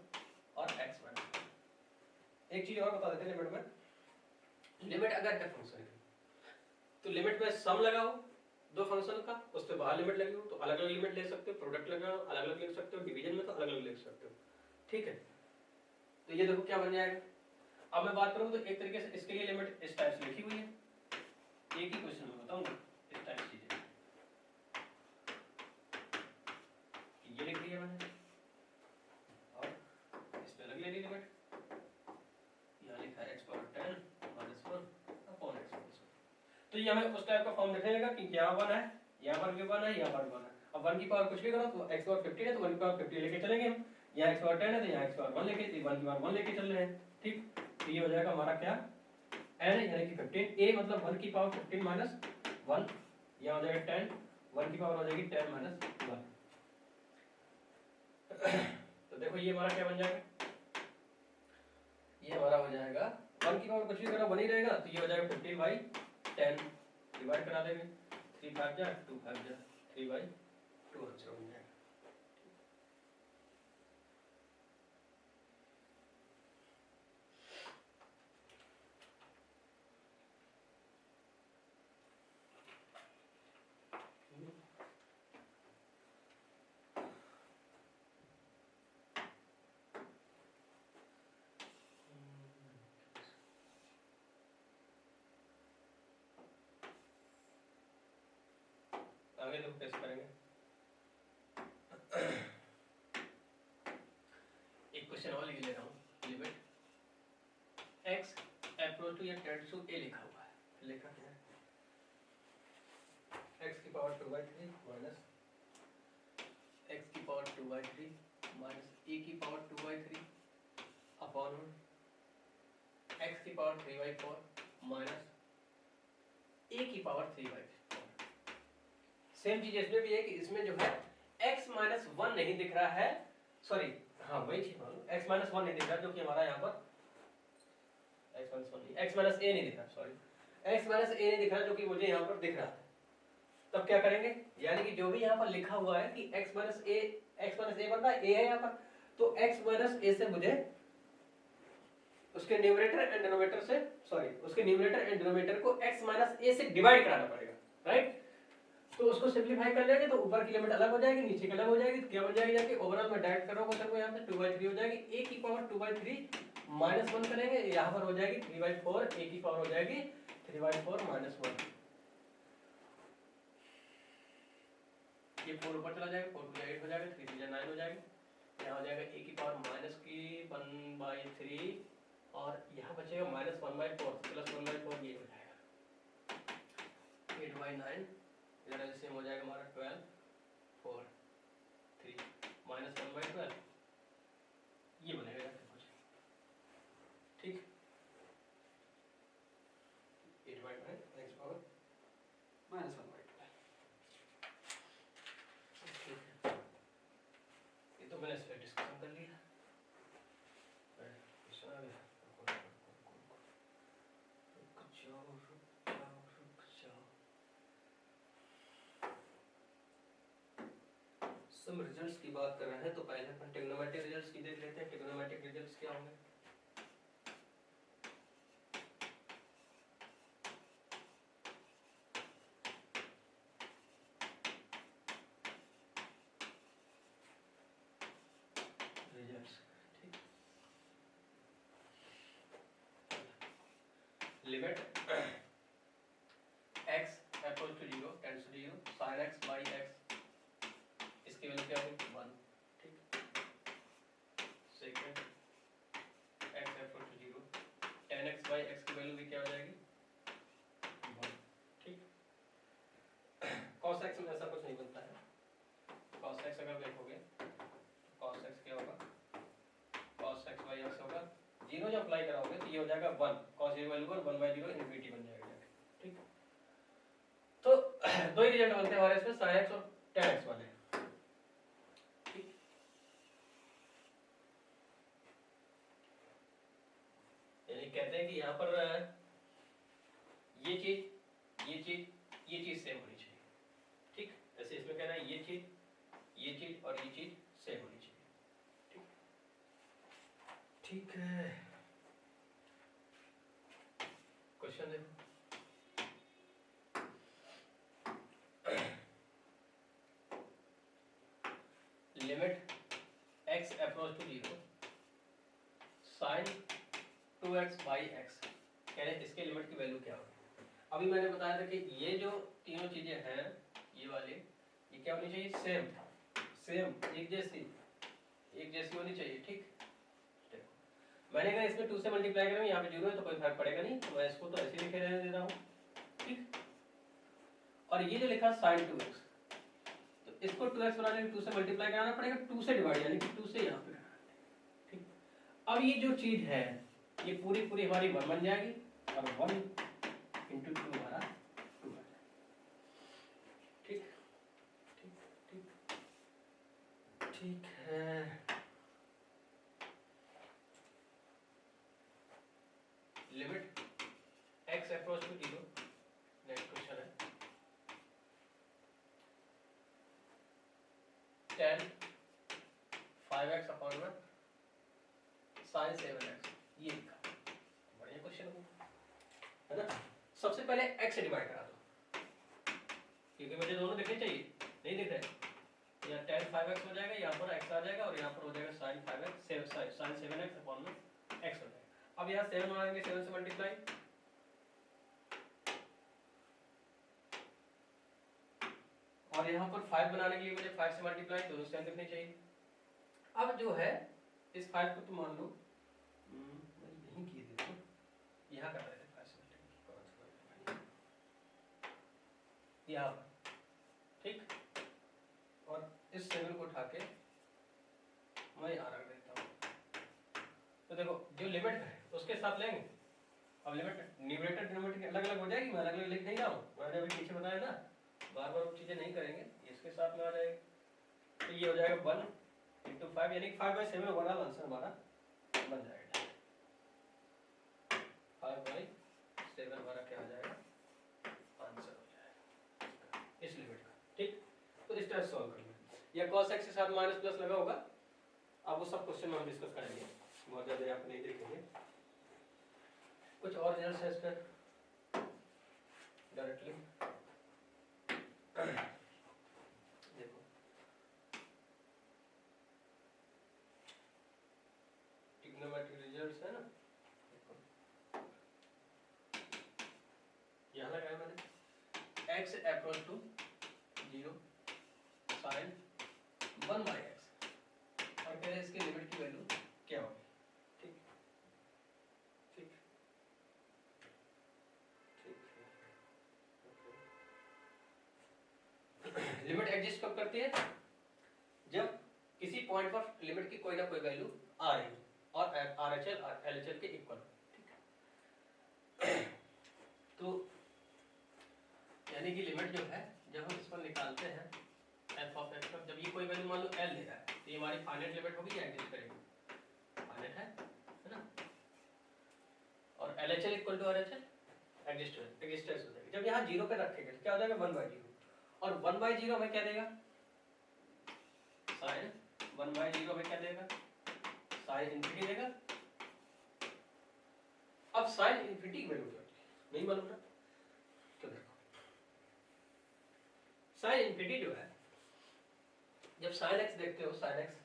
और x माइनस 1। एक चीज और बता देते हैं लिमिट में, लिमिट अगर है फंक्शन की तो लिमिट में सम लगाओ दो फंक्शन का, उस पे बाहर लिमिट लगी हो तो अलग अलग लिमिट ले सकते हो, प्रोडक्ट लगाओ अलग अलग ले सकते हो, डिवीजन में तो अलग अलग ले सकते हो। ठीक है, तो ये देखो क्या बन जाएगा। अब मैं बात करूं तो एक तरीके से इसके लिए लिमिट इस टाइप से लिखी हुई है, एक ही क्वेश्चन में बताऊंगा इस टाइप से चीजें, ये लिख दिया मैंने और इस पे अलग ले ली लिमिट, यहाँ लिखा है x power 10 minus 1 upon x minus 1। तो ये हमें उस टाइप का फॉर्म दिखेगा कि यहाँ 1 है, यहाँ पर भी 1 है, यहाँ पर 1 है। अब 1 की पावर कुछ भी करो तो x पावर 15 है तो 1 की पावर 50 लेके चलेंगे हम, यहाँ x पावर 10 है तो यहाँ x पावर 1 लेके 1 की पावर 1 लेके चल रहे हैं। ठीक, तो ये हो जाएगा हमारा क्या, n यानी कि 15, a मतलब 1 की पावर 15 माइनस 1, यहाँ हो जाएगा 10, 1 की पावर हो जाएगी 10 माइनस 1। तो देखो ये हमारा क्या बन जाएगा, ये हमारा हो जाएगा 1 की पावर कुछ भी करो बनी रहेगा, तो ये हो जाएगा 15/10 डिवाइड करा देंगे, 3 5 जा 2 5 जा 3/2 आंसर बन जाएगा। आगे देखो कैसे करेंगे, एक क्वेश्चन और लिख ले रहा हूँ, लिमिट x अप्रोच टू या टेंड्स टू a लिखा हुआ है, लिखा क्या है, x की पावर 2/3 माइनस x की पावर 2/3 माइनस a की पावर 2/3 अपॉन x की पावर 3/4 माइनस a की पावर 3/4। सेम चीज इसमें भी है कि इसमें जो है x माइनस 1 नहीं दिख रहा है, सॉरी हाँ वही चीज मानो, x माइनस 1 नहीं दिख रहा जो कि हमारा यहाँ पर x माइनस 1 नहीं, x माइनस a नहीं दिख रहा, सॉरी x माइनस a नहीं दिख रहा जो कि मुझे यहाँ पर दिख रहा है। तब क्या करेंगे, यानी कि जो भी यहाँ पर लिखा हुआ है कि x माइनस a बन रहा है, a है यहाँ पर, तो x माइनस a से मुझे उसके न्यूमरेटर एंड डिनोमिनेटर से, सॉरी उसके न्यूमरेटर एंड डिनोमिनेटर को x माइनस a से डिवाइड कराना पड़ेगा, राइट। तो उसको सिंपलीफाई कर लेंगे तो ऊपर की लिमिट अलग हो जाएगी, नीचे की अलग हो जाएगी, तो क्या बन जाएगी जाके ओवरऑल में डायरेक्ट कर रहा हूं क्वेश्चन को, यहाँ से 2/3 हो जाएगी, a की पावर 2/3 माइनस 1 करेंगे, यहाँ पर हो जाएगी 3/4, a की पावर हो जाएगी 3/4 माइनस 1, ये 4 ऊपर चला जाएगा, 4 2 8 हो जाएगा, 3 3 9 हो जाएगा, यहाँ हो जाएगा a की पावर माइनस की 1/3 और यहाँ बचेगा माइनस 1/4 प्लस 1/4, ये हो जाएगा 8/9, इधर एलसीएम हो जाएगा हमारा 12 4 3 माइनस 1/12, ये बनेगा जाके कुछ, ठीक 8/9 x पावर माइनस 1/12। ये तो मैंने इस पर डिस्कशन कर लिया, क्वेश्चन आ गया, सम रिजल्ट्स की बात कर रहे हैं तो पहले अपन ट्रिग्नोमेट्रिक रिजल्ट्स की देख लेते हैं। ट्रिग्नोमेट्रिक रिजल्ट्स क्या होंगे? रिजल्ट्स, ठीक, limit x approach to 0 tends to 0 sin x by x, इसकी वैल्यू क्या होगी 1, ठीक। Second x approach to 0 tan x by x की वैल्यू भी क्या हो जाएगी 1, ठीक। cos x में ऐसा कुछ नहीं बनता है। cos x अगर देखोगे तो cos x क्या होगा, cos x by x होगा, 0 जो अप्लाई कराओगे तो ये हो जाएगा 1, cos 0 वैल्यू 1 by 0 इनफिनिटी बन जाएगा, ठीक। तो दो ही रिजल्ट बनते हैं हमारे इसमें, sin x और tan x वाले, ठीक। यानी कहते हैं कि यहाँ पर ये चीज सेम होनी चाहिए, ठीक। ऐसे इसमें कहना है ये चीज और ये चीज सेम होनी चाहिए, ठीक। ठीक है, क्वेश्चन देखो। Limit x approach to 0 sin 2x by x, कह रहे हैं इसके लिमिट की वैल्यू क्या होगी। अभी मैंने बताया था कि ये जो तीनों चीजें हैं, ये वाली, ये क्या होनी चाहिए, सेम एक जैसी होनी चाहिए, ठीक। देखो मैंने कहा इसमें 2 से मल्टीप्लाई करूँ, यहाँ पे 0 है तो कोई फर्क पड़ेगा नहीं, तो मैं इसको तो ऐसे लिखे रहने दे रहा हूँ, ठीक। और ये जो लिखा sin 2x, तो इसको 2x बनाने के 2 से मल्टीप्लाई कराना पड़ेगा, 2 से डिवाइड, यानी कि 2 से यहाँ पे कराना, ठीक। अब ये जो चीज है ये पूरी हमारी 1 बन जाएगी, और 1 इंटू 2 हमारा 2 आ जाएगा, ठीक ठीक ठीक ठीक है। Limit x approach to 0, next question है, tan 5x अपॉन में sin 7x, ये लिखा, बढ़िया क्वेश्चन है ना। सबसे पहले x से डिवाइड करा दो, क्योंकि मुझे दोनों दिखने चाहिए, नहीं दिख रहे। यहाँ tan 5x हो जाएगा, यहाँ पर x आ जाएगा, और यहाँ पर हो जाएगा sin 5x sin 7x upon में x हो जाएगा। अब यहाँ 7 बनाएंगे, 7 से मल्टीप्लाई, और यहाँ पर 5 बनाने के लिए मुझे 5 से मल्टीप्लाई, दोनों सेम दिखने चाहिए। अब जो है इस 5 को तो मान लो नहीं किए थे, तो यहाँ कर रहे थे 5 से मल्टीप्लाई, यहाँ पर, ठीक। और इस 7 को उठा के मैं यहाँ रख देता हूँ, तो देखो जो लिमिट है उसके साथ लेंगे। अब लिमिट न्यूमरेटर डिनोमिनेटर अलग अलग हो जाएगी, मैं अलग अलग लिख नहीं रहा हूँ, मैंने अभी पीछे बताया ना, बार बार वो चीजें नहीं करेंगे, इसके साथ में आ जाएगी। तो ये हो जाएगा 1 इंटू 5, यानी 5/7 ओवरऑल आंसर हमारा बन जाएगा। 5/7 हमारा क्या हो जाएगा, आंसर हो जाएगा इस लिमिट का, ठीक। तो इस तरह सॉल्व करना है। या cos x के साथ माइनस प्लस लगा होगा, अब वो सब क्वेश्चन में हम डिस्कस करेंगे, बहुत ज़्यादा यहाँ पे नहीं देखेंगे। कुछ और रिजल्ट्स है इस पर डायरेक्टली देखो, ट्रिग्नोमेट्रिक रिजल्ट्स है ना, यहाँ लगाया मैंने x approach to 0 sin 1/x, और कह रहे हैं इसके लिमिट की वैल्यू क्या होगी, ठीक ठीक ठीक। लिमिट एग्जिस्ट कब करती है, जब किसी पॉइंट पर लिमिट की कोई ना कोई वैल्यू आ रही हो और RHL और LHL के इक्वल, ठीक है। तो यानी कि लिमिट जो है जब हम इस पर निकालते हैं f ऑफ x पर, जब ये कोई वैल्यू मान लो L ले रहा है, तो ये हमारी फाइनाइट लिमिट होगी या एग्जिस्ट करेगी, फाइनाइट है ना। और LHL equal to RHL existence हो जाएगी। जब यहाँ 0 पे रखेंगे तो क्या हो जाएगा 1/0, और 1/0 हमें क्या देगा, 1/0 में क्या देगा, साइन इन्फिनिटी देगा। अब साइन इन्फिनिटी की वैल्यू क्या होती है नहीं मालूम ना, तो देखो साइन इन्फिनिटी जो है, जब साइन एक्स देखते हो, sine x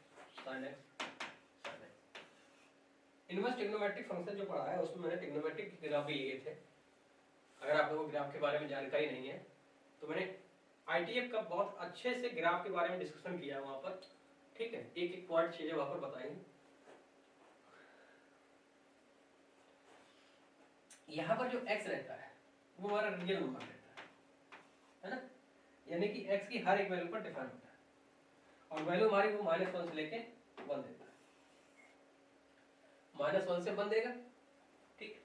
sine x sine x, inverse trigonometric function जो पढ़ा है उसमें मैंने ट्रिग्नोमेट्रिक ग्राफ भी लिए थे। अगर आप लोगों को ग्राफ के बारे में जानकारी नहीं है तो मैंने ITF का बहुत अच्छे से ग्राफ के बारे में डिस्कशन किया वहां पर, ठीक है, एक एक पॉइंट चीजें वहां पर बताएंगे। यहाँ पर जो x रहता है वो हमारा रियल नंबर रहता है ना, यानी कि x की हर एक वैल्यू पर डिफाइन होता है, और वैल्यू हमारी वो -1 से लेके 1 देता है, -1 से 1 देगा, ठीक,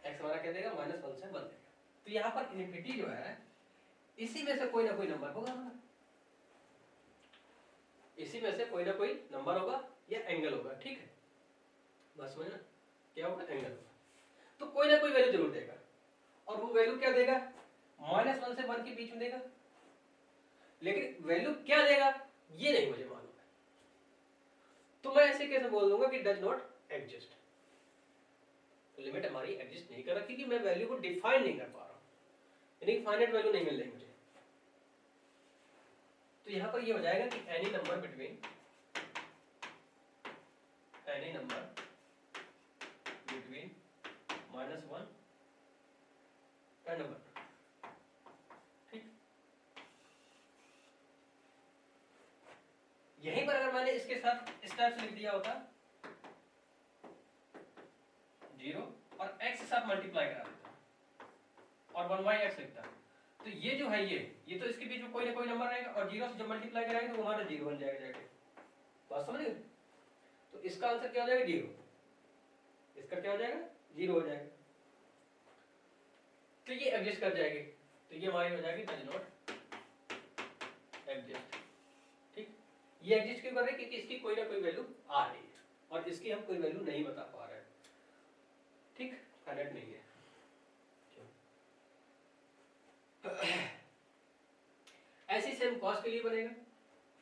x हमारा क्या देगा, -1 से 1 देगा। तो यहाँ पर इन्फिनिटी जो है इसी में से कोई ना कोई नंबर होगा, इसी में से कोई ना कोई नंबर होगा या एंगल होगा, ठीक है, बस समझना क्या होगा, एंगल होगा। तो कोई ना कोई वैल्यू जरूर देगा, और वो वैल्यू क्या देगा, -1 से 1 के बीच में देगा, लेकिन वैल्यू क्या देगा ये नहीं मुझे मालूम है, तो मैं ऐसे कैसे बोल दूंगा कि डज नॉट एग्जिस्ट, लिमिट हमारी एग्जिस्ट नहीं कर रहा क्योंकि मैं वैल्यू को डिफाइन नहीं कर पा रहा हूं, यानी फाइनाइट वैल्यू नहीं मिल रही मुझे। तो यहां पर ये हो जाएगा कि एनी नंबर बिटवीन -1 एंड 1, ठीक। यहीं पर अगर मैंने इसके साथ इस टाइप से लिख दिया होता 0 और x के साथ मल्टीप्लाई करा देता और 1/x लिखता, तो ये जो है ये तो इसके बीच में कोई ना कोई नंबर रहेगा, और 0 से जब मल्टीप्लाई कराएंगे तो हमारा 0 बन जाएगा जाके, बात समझ गए। तो इसका आंसर क्या हो जाएगा, 0, इसका क्या हो जाएगा, 0 हो जाएगा, तो ये एडजस्ट कर जाएगी, तो ये हमारी हो जाएगी डज नॉट एडजस्ट, ठीक। ये एडजस्ट क्यों कर रहे हैं, क्योंकि इसकी कोई ना कोई वैल्यू आ रही है और इसकी हम कोई वैल्यू नहीं बता पा रहे हैं, ठीक, करेक्ट नहीं है। ऐसी सेम कॉस के लिए बनेगा,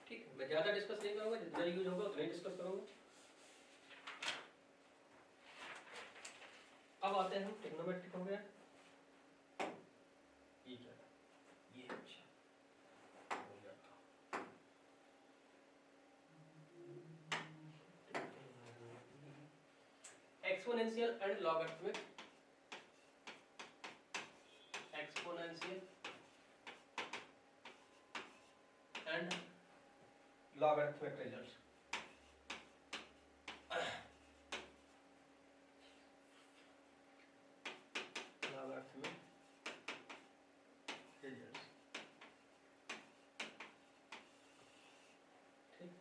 ठीक है, मैं ज्यादा डिस्कस नहीं करूंगा, जितना यूज होगा उतना ही डिस्कस करूंगा। अब आते हैं हम ट्रिग्नोमेट्रिक हो गया, ये क्या था, ये अच्छा हो गया था, exponential and logarithmic, exponential and logarithmic results. Logarithmic results, ठीक।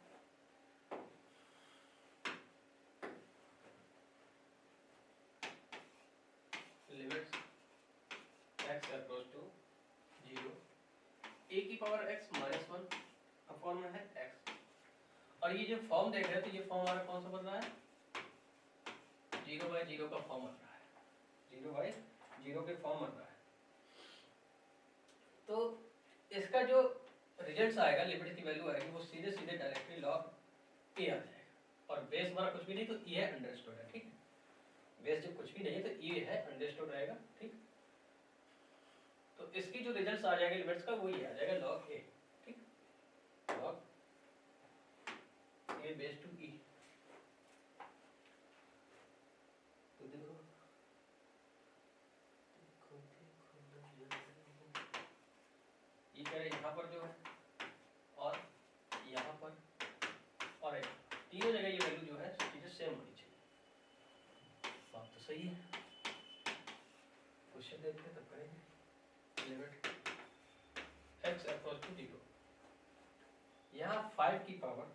Limits x approach to 0, a की पावर x -1 फॉर्म में है x, और ये जो फॉर्म देख रहे हैं तो ये फॉर्म हमारा कौन सा बन रहा है, 0/0 का फॉर्म बन रहा है, 0/0 के फॉर्म बन रहा है। तो इसका जो रिजल्ट्स आएगा, लिमिट की वैल्यू आएगी, वो सीधे सीधे डायरेक्टली लॉग a आ जाएगा, और बेस हमारा कुछ भी नहीं तो e है, अंडरस्टूड है, ठीक, बेस जब कुछ भी नहीं है तो e है, अंडरस्टूड रहेगा, ठीक। तो इसकी जो रिजल्ट्स आ जाएगा लिमिट्स का, वो ये आ जाएगा लॉग a, ठीक, log a base to e। तो देखो ये कह रहे यहाँ पर जो है और यहाँ पर और एक, तीनों जगह ये वैल्यू जो है चीजें सेम होनी चाहिए, बात तो सही है। क्वेश्चन देखते हैं तब करेंगे। लिमिट x अप्रोच टू 0, यहाँ 5 की पावर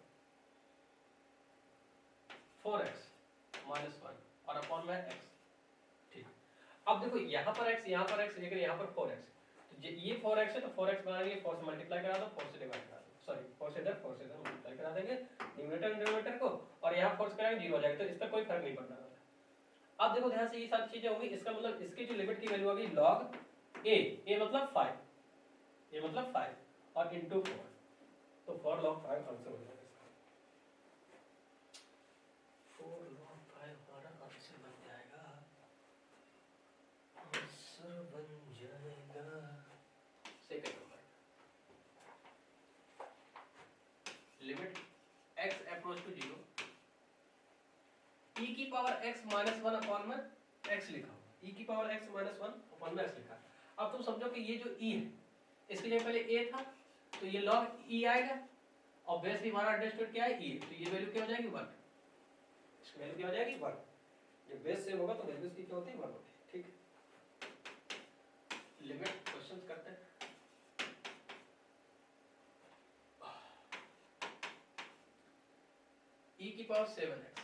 4x -1 और अपॉन में x, ठीक। अब देखो यहाँ पर x, यहाँ पर x, लेकिन यहाँ पर 4x, तो ये 4x है तो 4x बना देंगे, 4 से मल्टीप्लाई करा दो, 4 से डिवाइड करा दो, सॉरी 4 से इधर मल्टीप्लाई करा देंगे न्यूमरेटर डिनोमिनेटर को, और यहाँ 4 से कराएंगे 0 हो जाएगा, तो इसका कोई फर्क नहीं पड़ने वाला। अब देखो ध्यान से ये सारी चीजें होंगी, इसका मतलब इसकी जो लिमिट की वैल्यू होगी log a मतलब 5, ये मतलब 5 और इनटू 4, तो 4 log 5 आंसर हो जाएगा इसका, limit x approach to 0 e की पावर x माइनस 1 अपॉन में x लिखा हुआ, e की पावर x माइनस 1 अपॉन में x लिखा। अब तुम समझो कि ये जो e है इसके लिए पहले a था तो ये log e आएगा और बेस भी हमारा अंडरस्टूड क्या है e है, तो ये वैल्यू क्या हो जाएगी 1, इसकी वैल्यू क्या हो जाएगी 1। जब बेस सेम होगा तो वैल्यू इसकी क्या होती है 1 होती है। ठीक, लिमिट क्वेश्चंस करते हैं। e की पावर 7x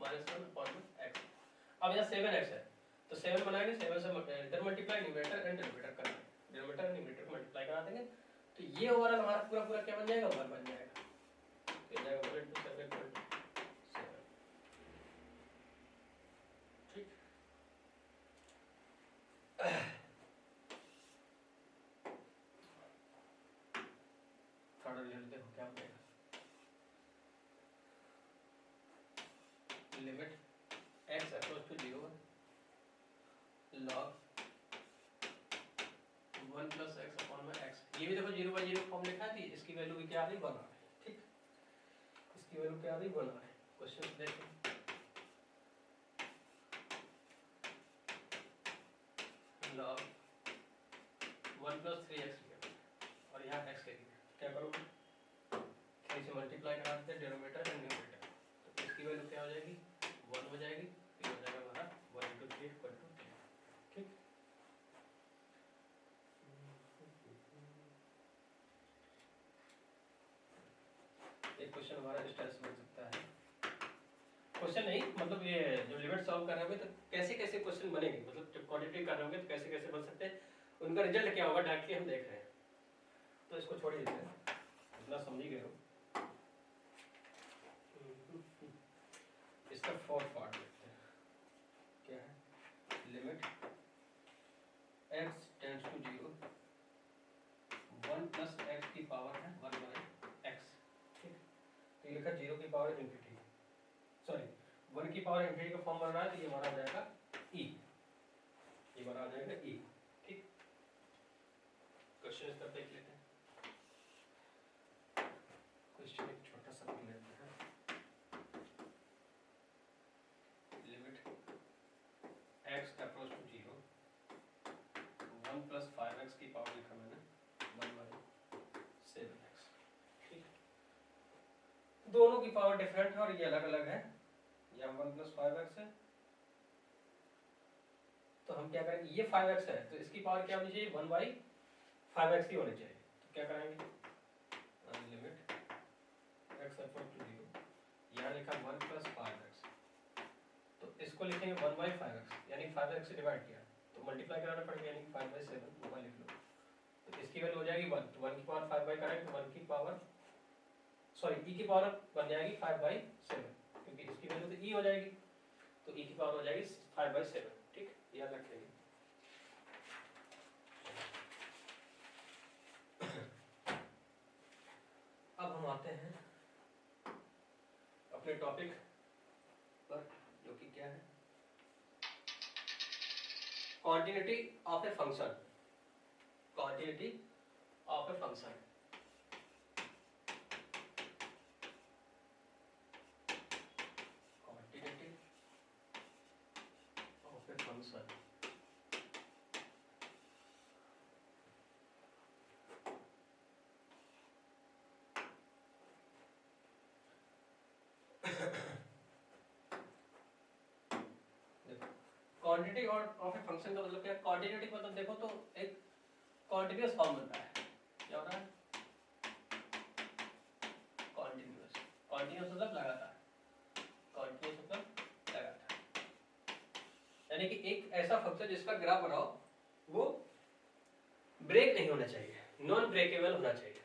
माइनस 1 अपॉन में x। अब यहाँ 7x है तो 7 बनाएंगे, 7 से इधर मल्टीप्लाई न्यूमरेटर एंड डिनोमिनेटर करना है, डिनोमिनेटर एंड न्यूमरेटर को मल्टीप्लाई करा देंगे तो ये ओवरऑल हमारा पूरा पूरा क्या बन जाएगा 1 बन जाएगा, तो ये जाएगा 1 into 7 equal to 7। ठीक, थोड़ा रिजल्ट देखो क्या बनेगा। Limit x approach to 0 log 1 plus x upon में x, ये भी देखो 0 by 0 फॉर्म लिखा है, इसकी वैल्यू भी क्या आ रही 1 आ रही है। ठीक, इसकी वैल्यू क्या आ रही 1 आ रही है। क्वेश्चन देखो log 1 plus 3x और यहाँ x के लिए क्या करोगे 3 से मल्टीप्लाई करा देते हैं डिनोमिनेटर एंड न्यूमरेटर, तो इसकी वैल्यू क्या हो जाएगी 1 हो जाएगी, ये हो जाएगा हमारा 1 into 3 equal to 3। ठीक, एक क्वेश्चन हमारा इस तरह से बन सकता है, क्वेश्चन नहीं मतलब ये जो लिमिट सॉल्व कर रहे होंगे तो कैसे कैसे क्वेश्चन बनेंगे, मतलब जब क्वाड्रेटिक कर रहे होंगे तो कैसे कैसे बन सकते हैं, उनका रिजल्ट क्या होगा डायरेक्टली हम देख रहे हैं। तो इसको छोड़ देते हैं, इतना समझ ही गए हो। इसका फोर्थ पार्ट देखते हैं क्या है। Limit x tends to 0 1 plus x की पावर है 1 बाई x। ठीक, तो ये लिखा 0 की पावर इन्फिनिटी, सॉरी 1 की पावर इन्फिनिटी का फॉर्म बन रहा है तो ये हमारा आ जाएगा e, ये हमारा आ जाएगा e। ठीक, क्वेश्चन इसका देख लेते हैं। क्वेश्चन एक छोटा सा भी लेते हैं। Limit x approach to 0 1 plus 5x की पावर लिखा मैंने 1 बाई 7x। ठीक, दोनों की पावर डिफरेंट है और ये अलग अलग है, यहाँ 1 प्लस 5x है तो हम क्या करेंगे, ये 5x है तो इसकी पावर क्या होनी चाहिए 1 बाई 5x ही होनी चाहिए, तो क्या करेंगे लिमिट x अप्रोच टू 0 यहाँ लिखा 1 प्लस 5x तो इसको लिखेंगे 1 बाई 5x यानी 5x से डिवाइड किया तो मल्टीप्लाई कराना पड़ेगा यानी 5 बाई 7 ऊपर लिख लो, तो इसकी वैल्यू हो जाएगी 1, तो 1 की पावर 5 बाई करेंगे तो 1 की पावर सॉरी e की पावर बन जाएगी 5 बाई 7 क्योंकि इसकी वैल्यू तो e हो जाएगी तो e की पावर हो जाएगी 5 बाई 7। ठीक, याद रखेंगे। अब हम आते हैं अपने टॉपिक पर जो कि क्या है continuity of a function, continuity of a function. Continuity of a function quantity और ऑफ ए फंक्शन का मतलब क्या है, कॉन्टिन्यूटी मतलब देखो तो एक कॉन्टिन्यूअस फॉर्म बनता है, क्या होता है कॉन्टिन्यूअस, कॉन्टिन्यूअस मतलब लगातार, कॉन्टिन्यूअस मतलब लगातार, यानी कि एक ऐसा फंक्शन जिसका ग्राफ बनाओ वो ब्रेक नहीं होना चाहिए, नॉन ब्रेकेबल होना चाहिए।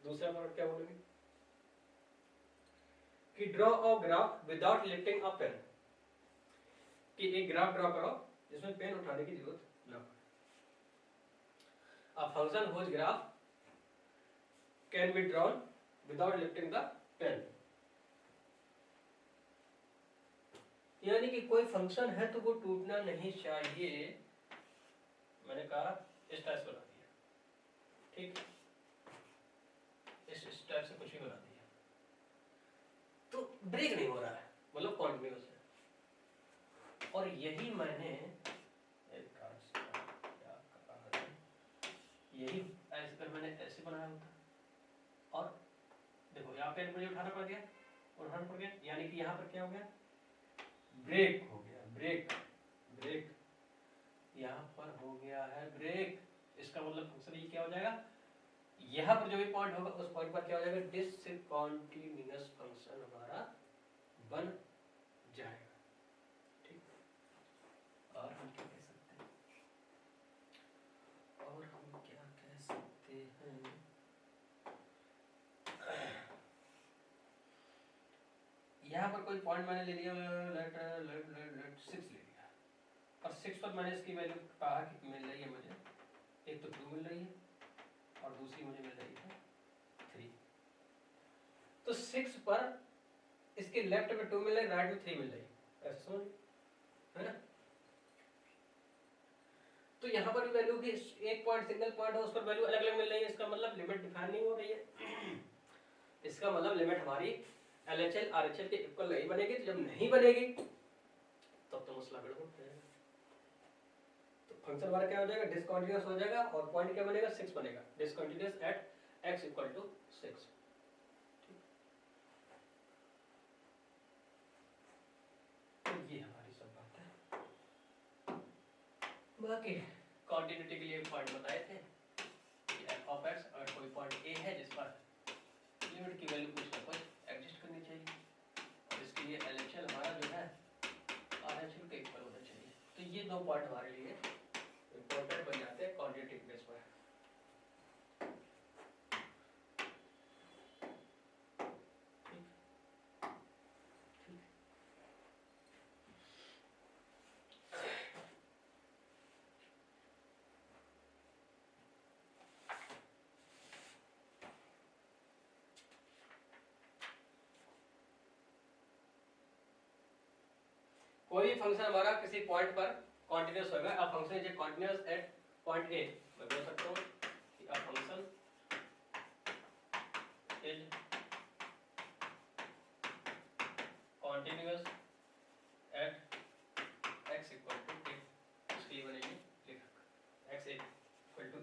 दूसरा पार्ट क्या बोलेंगे कि draw a graph without lifting a pen, कि एक ग्राफ ड्रॉ करो जिसमें पेन उठाने की जरूरत ना पड़े। A function whose graph can be drawn without lifting the pen, यानी कि कोई फंक्शन है तो वो टूटना नहीं चाहिए, मैंने कहा इस टाइप बना दिया। ठीक, इस इस टाइप से कुछ भी बना दिया तो ब्रेक नहीं हो रहा है, मतलब कॉन्टिन्यूस है। और यही मैंने यही अगर मैंने ऐसे बनाया होता और देखो यहाँ पे मुझे उठाना पड़ गया, यानी कि यहाँ पर क्या हो गया, ब्रेक हो गया, ब्रेक ब्रेक यहाँ पर हो गया है ब्रेक। इसका मतलब फंक्शन ये क्या हो जाएगा, यहाँ पर जो भी पॉइंट होगा उस पॉइंट पर क्या हो जाएगा, डिसकंटीन्यूअस फंक्शन हमारा बन जाएगा। ठीक, और हम क्या कह सकते हैं, और हम क्या कह सकते हैं, यहाँ पर कोई पॉइंट मैंने ले लिया, लेट 6 ले लिया, और 6 पर मैंने इसकी वैल्यू कहा कि मिल रही है मुझे, एक तो 2 मिल रही है और दूसरी मुझे मिल रही है 3। तो 6 पर इसके लेफ्ट में 2 मिल रही है, राइट में 3 मिल रही है, ऐसा समझ है ना। तो यहाँ पर भी वैल्यू की एक पॉइंट सिंगल पॉइंट है, उस पर वैल्यू अलग अलग मिल रही है, इसका मतलब लिमिट डिफाइन नहीं हो रही है। इसका मतलब लिमिट हमारी LHL RHL के इक्वल नहीं बनेगी। तो जब नहीं बनेगी तब तो मसला गड़बड़ हो जाएगा। तो फंक्शन हमारा क्या हो जाएगा, डिसकंटीन्यूअस हो जाएगा, और पॉइंट क्या बनेगा, 6 बनेगा, discontinuous at x equal to 6। तो ये हमारी सब बात है। बाकी कंटिन्यूटी के लिए पॉइंट बताए थे कि f ऑफ x अगर कोई पॉइंट a है जिस पर लिमिट की वैल्यू कुछ ना कुछ एडजस्ट करनी चाहिए, और इसके लिए LHL हमारा जो है RHL के इक्वल होना चाहिए। तो ये दो पॉइंट हमारे लिए इंपॉर्टेंट बन जाते हैं क्वांटिटेटिव बेस पर। कोई फंक्शन हमारा किसी पॉइंट पर कंटीन्यूअस होगा, अब function is continuous at point a, मैं बोल सकता हूं कि a function is continuous at x equal to a। इसके लिए बनेगी लिखा x equal to a,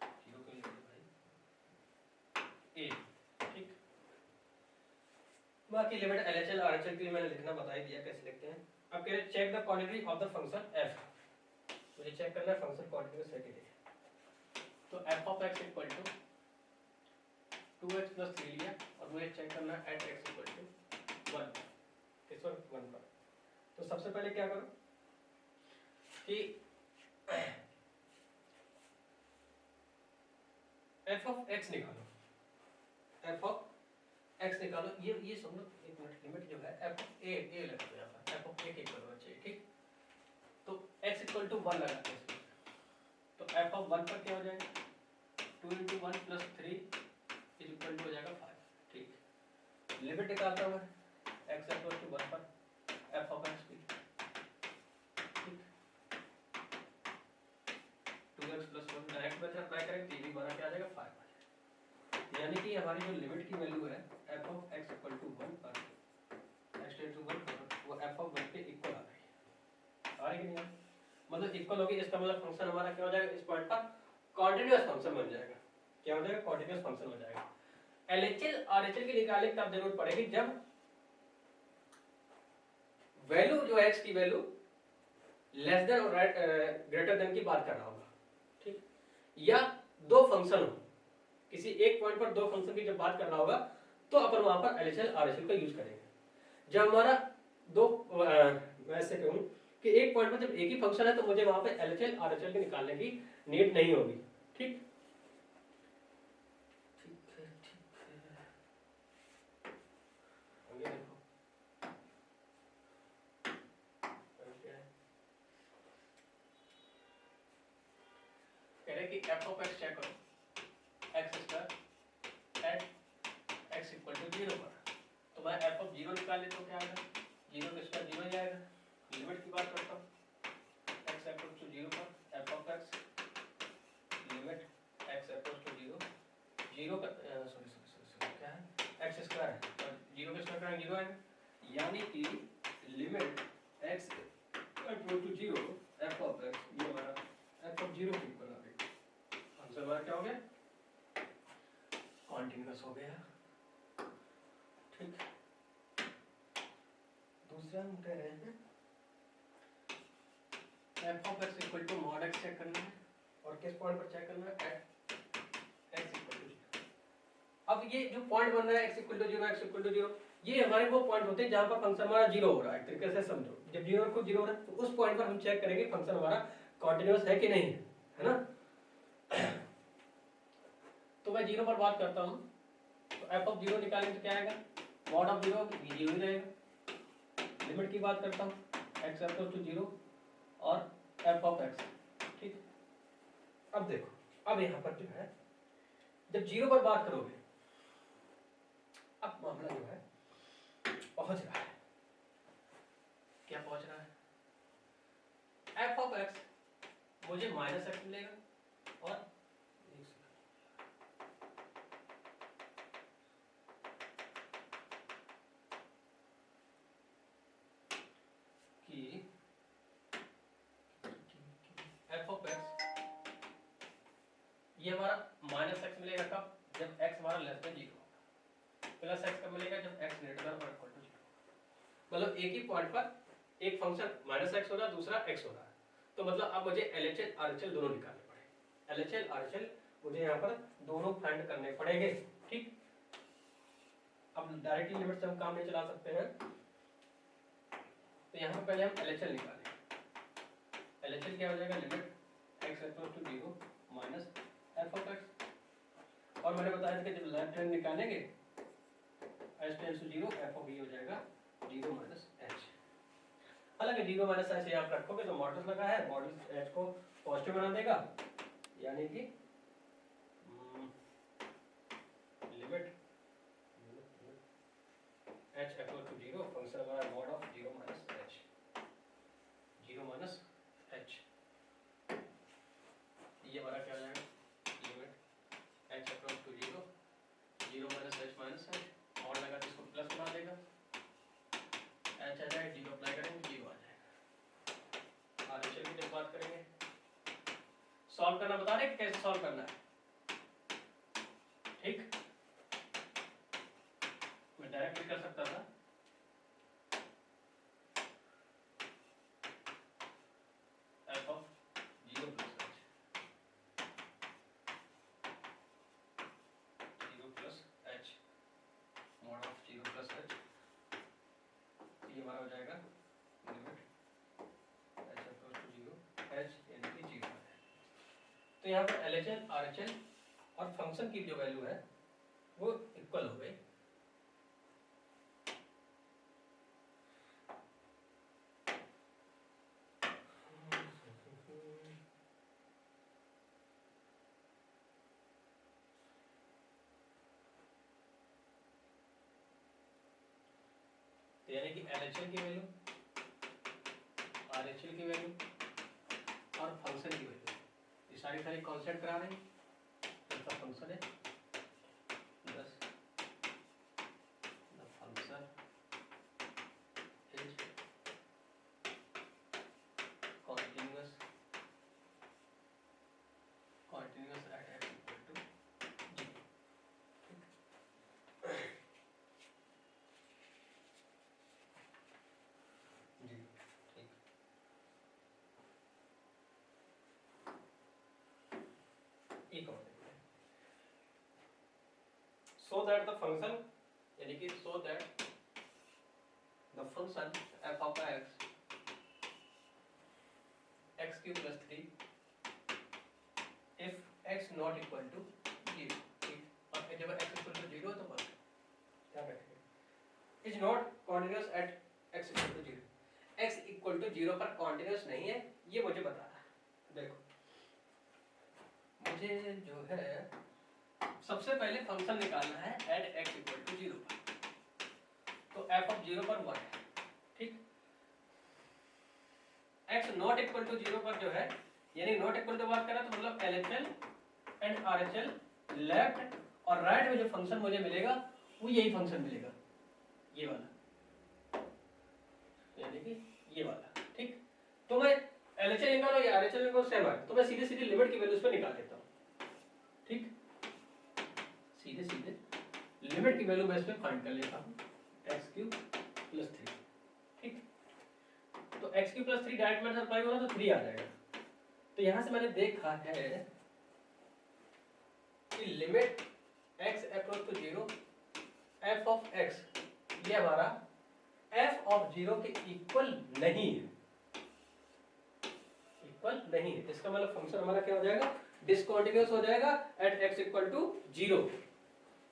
zero क्यों लिखा भाई, a। ठीक, बाकी लिमिट LHL RHL के लिए मैंने लिखना बता ही दिया कैसे लिखते हैं। अब कह रहे check the quantity of the function f, मुझे चेक करना है फंक्शन कंटीन्यूअस है कि नहीं। तो f of x equal to 2x plus 3 लिया, और मुझे चेक करना है एट x इक्वल टू 1, किस पर 1 पर। तो सबसे पहले क्या करो कि f ऑफ x निकालो, f ऑफ x निकालो, ये समझो एक मिनट, लिमिट जो है f ऑफ a लगा दो यहाँ पर, f ऑफ a के इक्वल होना चाहिए। ठीक, तो x इक्वल टू 1 लगाते हैं इसमें, तो f ऑफ 1 पर क्या हो जाएगा, 2 into 1 plus 3 is equal to हो जाएगा 5। ठीक, लिमिट निकालता हूँ मैं x इक्वल टू 1 पर f ऑफ x की, ठीक, 2x plus 1 direct method apply करें तो ये भी बना क्या आ जाएगा 5 आ जाएगा। यानी कि हमारी जो लिमिट की वैल्यू है f of x equal to 1 पर x टेंड टू 1 पर, वो f ऑफ 1 के इक्वल आ रही है, आ रही कि नहीं, मतलब इक्वल होगी। इसका मतलब फंक्शन हमारा क्या हो जाएगा, इस पॉइंट पर कंटीन्यूअस फंक्शन बन जाएगा। क्या हो जाएगा, कंटीन्यूअस फंक्शन हो जाएगा। LHL RHL की निकालने की तब जरूरत पड़ेगी जब वैल्यू जो है x की वैल्यू लेस देन और ग्रेटर देन की बात कर रहा होगा। ठीक, या दो फंक्शन हो, किसी एक पॉइंट पर दो फंक्शन की जब बात कर रहा होगा तो अपन वहां पर LHL RHL का यूज करेंगे। जब हमारा दो मैं ऐसे कहूं कि एक पॉइंट पर जब एक ही फंक्शन है तो मुझे वहां पे LHL RHL के निकालने की नीड नहीं होगी। ठीक, आगे देखो कह रहे कि f ऑफ x चेक करो, x square at x equal to 0 पर, तो मैं f ऑफ 0 निकाल लेता हूं, क्या आएगा, 0 का स्क्वायर 0 ही आएगा। लिमिट की बात करता हूं x इक्वल टू 0 पर f of x limit x equal to 0 का सॉरी का रैंक 0 आएगा, यानी कि limit x equal to 0 f of x, ये हमारा f ऑफ 0 के इक्वल आ गया। आंसर हमारा क्या हो गया? कॉन्टिन्यूअस हो गया। ठीक, दूसरा हम कह रहे हैं f of x equal to mod x check करना है, और किस पॉइंट पर चेक करना है? At x equal to 0। अब ये जो पॉइंट बन रहा है x equal to 0, x equal to 0, ये हमारे वो पॉइंट होते हैं जहां पर फंक्शन हमारा 0 हो रहा है। एक तरीके से समझो, जब 0 को 0 हो रहा है तो उस पॉइंट पर हम चेक करेंगे फंक्शन हमारा कॉन्टिन्यूअस है कि नहीं है, है ना। तो मैं 0 पर बात करता हूं, तो f ऑफ 0 निकालेंगे तो क्या आएगा? मॉड ऑफ 0 भी 0 ही रहेगा। लिमिट की बात करता हूं, x इक्वल टू 0 और f ऑफ x। ठीक, अब देखो, अब यहाँ पर जो है जब 0 पर बात करोगे, अब मामला जो है पहुंच रहा है, क्या पहुंच रहा है? f ऑफ x मुझे माइनस एक्स मिलेगा, और कि f ऑफ x ये हमारा माइनस एक्स मिलेगा कब? जब x हमारा लेस देन 0 होगा। प्लस एक्स कब मिलेगा? जब x ग्रेटर देन और इक्वल टू 0। मतलब एक ही पॉइंट पर एक फंक्शन माइनस एक्स हो रहा है, दूसरा x हो रहा है, तो मतलब अब मुझे LHS RHS दोनों निकालने पड़ेंगे। LHS RHS मुझे यहाँ पर दोनों फाइंड करने पड़ेंगे। ठीक, अब डायरेक्टली लिमिट से हम काम नहीं चला सकते हैं, तो यहाँ पर पहले हम LHS निकालेंगे। LHS क्या हो जाएगा? Limit x equal to 0 minus f of x, और मैंने बताया था कि जब लेफ्ट हैंड निकालेंगे h tends to 0, f of हो जाएगा 0 माइनस h। हालांकि 0 माइनस h यहाँ रखोगे तो मॉडल्स लगा है, मॉडल्स h को पॉजिटिव बना देगा, यानी कि limit h equal to 0, function हमारा mod of 0 minus h, 0 minus h, ये हमारा क्या हो जाएगा? Limit h equal to 0, 0 minus h minus h, और लगा तो इसको प्लस बना देगा, h आ जाएगा, 0 अप्लाई करेंगे 0 आ जाएगा। RHS की जब बात करेंगे, सॉल्व करना बता रहे कैसे सॉल्व करना है। ठीक, मैं डायरेक्ट भी कर सकता था, f of 0 plus h, mod of 0 plus h, ये हमारा हो जाएगा limit h equal to 0, h यानी कि 0 है। तो यहाँ पर LHS RHS और फंक्शन की जो वैल्यू है वो इक्वल हो गई। तो यानी कि LHS की वैल्यू, RHS की वैल्यू और फंक्शन की वैल्यू, ये सारी कांस्टेंट करा रहे हैं, तो इसका फंक्शन है 10, the function is continuous at x equal to 0। जी, ठीक, एक और so that the function, यानी कि so that the function f of x x cube plus 3 if x not equal to 0, ठीक, और जब x equal to 0 तो बस ध्यान रखिए is not continuous at x equal to 0, x equal to 0 पर continuous नहीं है, ये मुझे बता रहा है। देखो मुझे जो है सबसे पहले फंक्शन निकालना है एट x इक्वल टू 0 पर, तो f ऑफ 0 पर 1 है। ठीक, x नॉट इक्वल टू 0 पर जो है, यानी नॉट इक्वल टू बात करें तो मतलब LHS एंड RHS लेफ्ट और राइट में जो फंक्शन मुझे मिलेगा वो यही फंक्शन मिलेगा, ये वाला, यानी कि ये वाला, ठीक। तो मैं एलएचएल निकालो या आरएचएल निकालो सेम है, तो मैं सीधे सीधे लिमिट की वैल्यूज पे निकाल देता हूँ, ठीक। सीधे सीधे लिमिट की वैल्यू मैं इसमें फाइंड कर लेता हूँ, x³ + 3, ठीक। तो x³ + 3 डायरेक्ट मेथड अप्लाई होगा तो 3 आ जाएगा। तो यहां से मैंने देखा है कि limit x = 0 f of x, ये हमारा f ऑफ 0 के इक्वल नहीं है, इक्वल नहीं है। इसका मतलब फंक्शन हमारा क्या हो जाएगा, डिसकंटीन्यूअस हो जाएगा एट x = 0,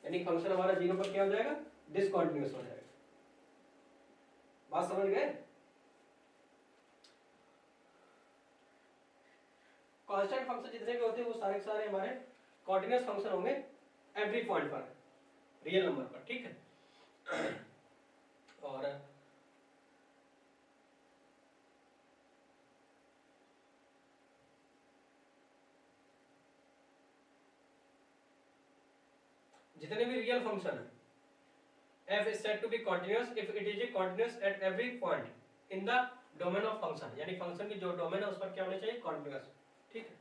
यानी फंक्शन हमारा 0 पर क्या हो जाएगा, डिसकंटीन्यूअस हो जाएगा। बात समझ गए? कांस्टेंट फंक्शन जितने भी होते हैं वो सारे के सारे हमारे कंटीन्यूअस फंक्शन होंगे एवरी पॉइंट पर, रियल नंबर पर, ठीक है। और जितने भी रियल फंक्शन है, f is said to be continuous if it is continuous at every point in the domain of function, यानी फंक्शन की जो डोमेन है उस पर क्या होना चाहिए, कंटीन्यूअस, ठीक है।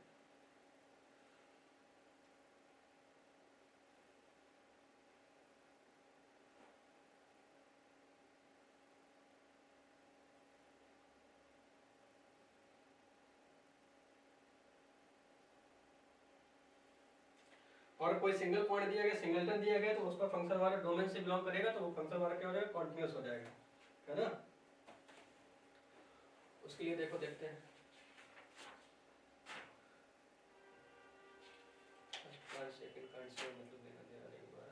और कोई सिंगल पॉइंट दिया गया, सिंगलटन दिया गया, तो उस पर फंक्शन हमारा डोमेन से बिलोंग करेगा, तो वो फंक्शन हमारा क्या हो जाएगा, कंटीन्यूअस हो जाएगा, है ना। उसके लिए देखो, देखते हैं सेकंड का आंसर मतलब देना देना नहीं हुआ।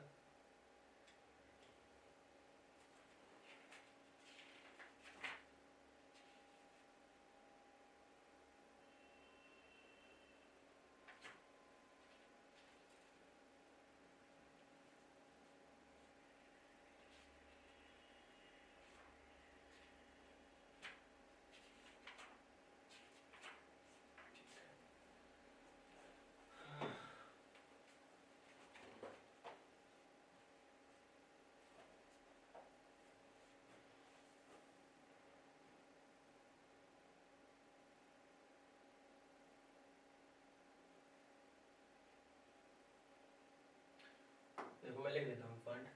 देखो मैं लिख देता हूँ फंड,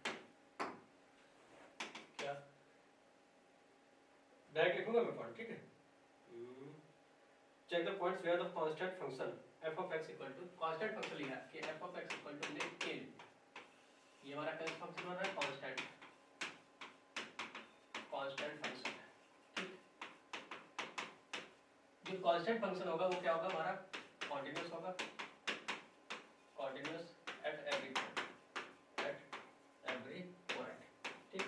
क्या डायरेक्ट लिखूंगा मैं फंड, ठीक है। Check the points where the constant function f of x equal to, constant function लिखा है कि f of x equal to लेकिन ये हमारा कौन सा फंक्शन बन रहा है, कांस्टेंट, कांस्टेंट फंक्शन है, ठीक। जो कांस्टेंट फंक्शन होगा वो क्या होगा, हमारा कंटीन्यूअस होगा, continuous at every point, at every point, ठीक।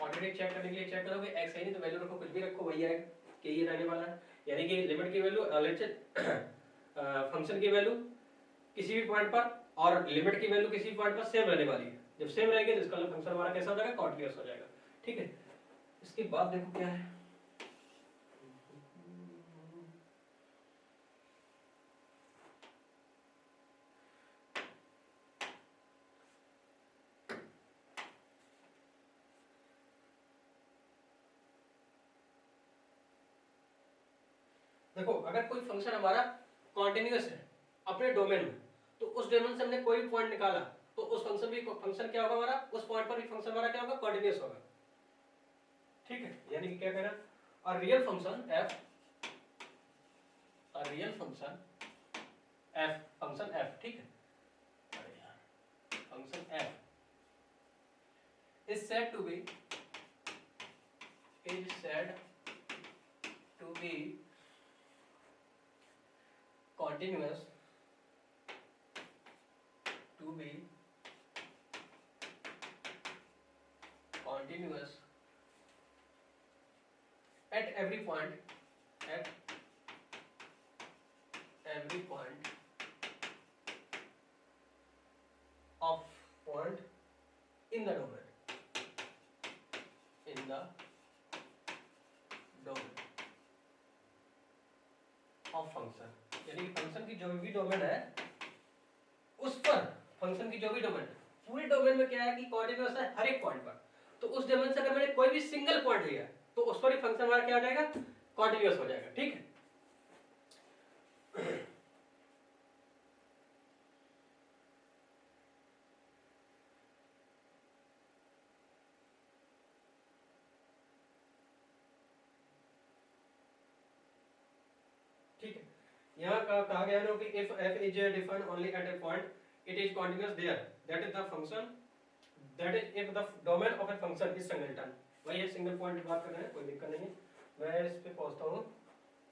ऑलरेडी चेक करने के लिए चेक करोगे, x है नहीं तो वैल्यू रखो, कुछ भी रखो वही आएगा कि ये रहने वाला है, यानी कि लिमिट की वैल्यू फंक्शन की वैल्यू किसी भी पॉइंट पर और लिमिट की वैल्यू किसी भी पॉइंट पर सेम रहने वाली है। जब सेम रहेगी तो इसका मतलब फंक्शन हमारा कैसा हो जाएगा, कंटीन्यूअस हो जाएगा, ठीक है। इसके बाद देखो क्या है, देखो अगर कोई फंक्शन हमारा कंटीन्यूअस है अपने डोमेन में, तो उस डोमेन से हमने कोई भी पॉइंट निकाला तो उस फंक्शन क्या होगा हमारा, उस पॉइंट पर भी फंक्शन हमारा क्या होगा, कंटीन्यूअस होगा, ठीक है। यानी कि क्या कहना, और रियल फंक्शन f, और रियल फंक्शन f, ठीक है। अरे यार, function f is said to be continuous at every point of point in the domain of function, यानी कि फंक्शन की जो भी डोमेन है उस पर, फंक्शन की जो भी डोमेन है पूरे डोमेन में क्या है कि कंटीन्यूअस है हर एक पॉइंट पर, तो उस डोमेन से अगर मैंने कोई भी सिंगल पॉइंट लिया तो उस पर ही फंक्शन हमारा क्या आ जाएगा, कॉन्टिन्यूअस हो जाएगा। ठीक है, ठीक है। यहाँ कहा गया ना कि if f is defined only at a point it is continuous there, that is the function, that is if the domain of a function is singleton। वही है, सिंगल पॉइंट बात कर रहे हैं, कोई दिक्कत नहीं है। मैं इस पे पहुंचता हूँ,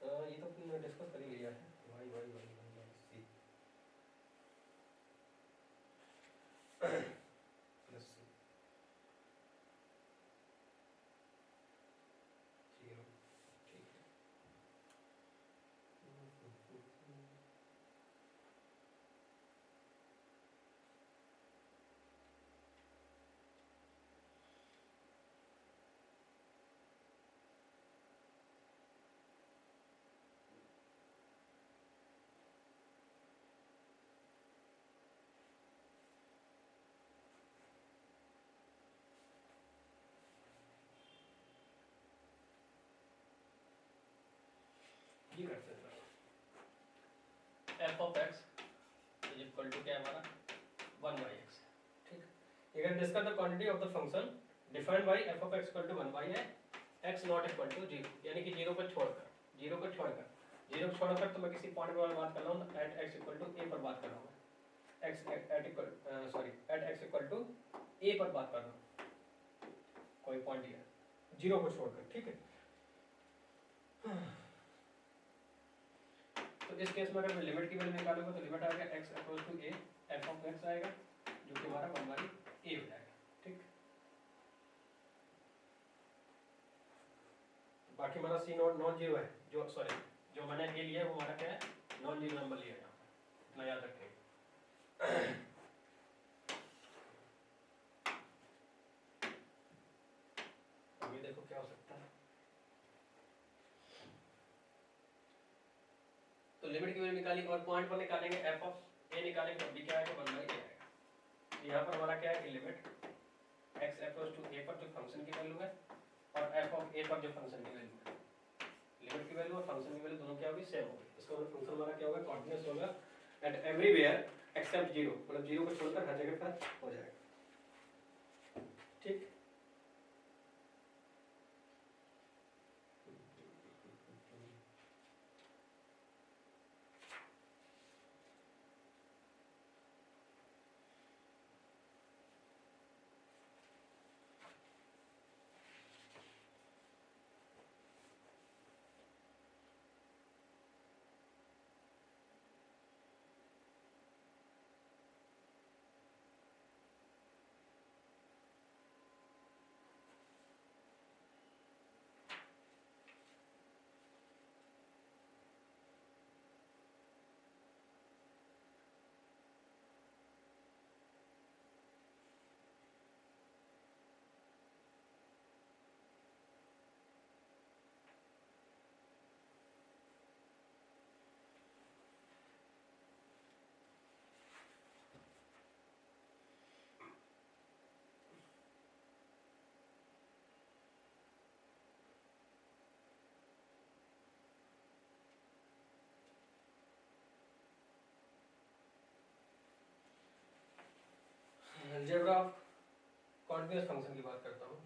ये तो हमने डिस्कस कर ही लिया है। भाई भाई भाई भाई प्लस सी जीरो, ठीक है। ये करते हैं, f of x is equal to क्या है हमारा 1 by x। ठीक, you can discuss the quantity of the function defined by f of x equal to 1 by x not equal to 0, यानी कि 0 को छोड़कर तो मैं किसी पॉइंट पर बात कर रहा हूँ, at x equal to a पर बात कर रहा हूँ, at x equal to a पर बात कर रहा हूँ, कोई पॉइंट लिया 0 को छोड़कर। ठीक है, तो इस केस में अगर मैं लिमिट की वैल्यू निकालूंगा तो लिमिट आएगा x approach to a, f of x आएगा जो कि हमारा 1 बाई a हो जाएगा। ठीक, बाकी हमारा c नॉन जीरो है, जो सॉरी जो मैंने a लिया है वो हमारा क्या है, नॉन जीरो नंबर लिया है, इतना याद रखें। अब ये देखो क्या हो सकता है, तो लिमिट की वैल्यू निकाली और पॉइंट पर निकालेंगे f ऑफ a निकालेंगे तब भी क्या आएगा 1 बाई a आएगा। यहाँ पर हमारा क्या है कि limit x approach to a पर जो फंक्शन की वैल्यू है और f ऑफ a पर जो फंक्शन की वैल्यू है, लिमिट की वैल्यू और फंक्शन की वैल्यू दोनों क्या होगी, सेम होगी। इसका मतलब फंक्शन हमारा क्या होगा, कंटीन्यूअस होगा एट एवरीवेयर एक्सेप्ट 0, मतलब 0 को छोड़कर हर जगह पर हो जाएगा। ठीक, अलजेब्रा ऑफ कंटीन्यूअस फंक्शन की बात करता हूँ।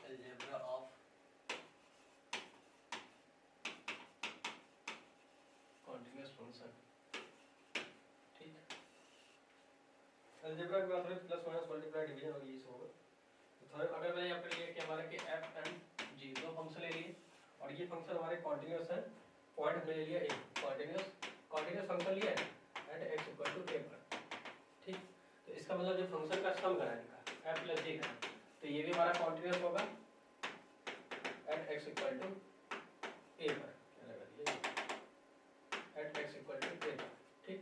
Algebra of continuous function. ठीक, अलजेब्रा की बात करें प्लस माइनस मल्टीप्लाई डिवीजन और ये सब होगा। तो थर्ड अगर मैं यहाँ पे लिए कि हमारे के f एंड g दो फंक्शन ले लिए और ये फंक्शन हमारे कंटीन्यूअस है, पॉइंट हमने ले लिया एक कंटीन्यूअस फंक्शन लिया है at x equal to a पर। ठीक, तो इसका मतलब जो फंक्शन का सम करा इनका f प्लस g का, तो ये भी हमारा कंटीन्यूअस होगा at x equal to a पर, क्या लगा दिया at x equal to a पर। ठीक,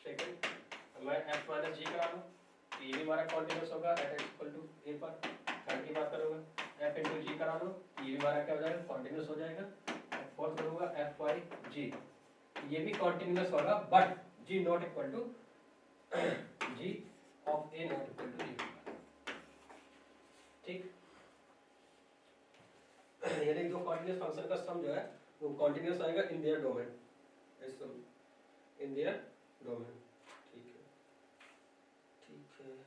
सेकंड मैं f माइनस g करा लूँ तो ये भी हमारा कंटीन्यूअस होगा at x equal to a पर। थर्ड की बात करूँगा f इंटू g करा लो तो ये भी हमारा क्या हो जाएगा, कंटीन्यूअस हो जाएगा। फोर्थ करूँगा f बाई g, ये भी कंटीन्यूअस होगा but g not equal to g of a not equal to a, ठीक। यानी दो कॉन्टिन्यूस फंक्शन का सम जो है वो कॉन्टिन्यूस आएगा in their domain, in their domain, ठीक है, ठीक है।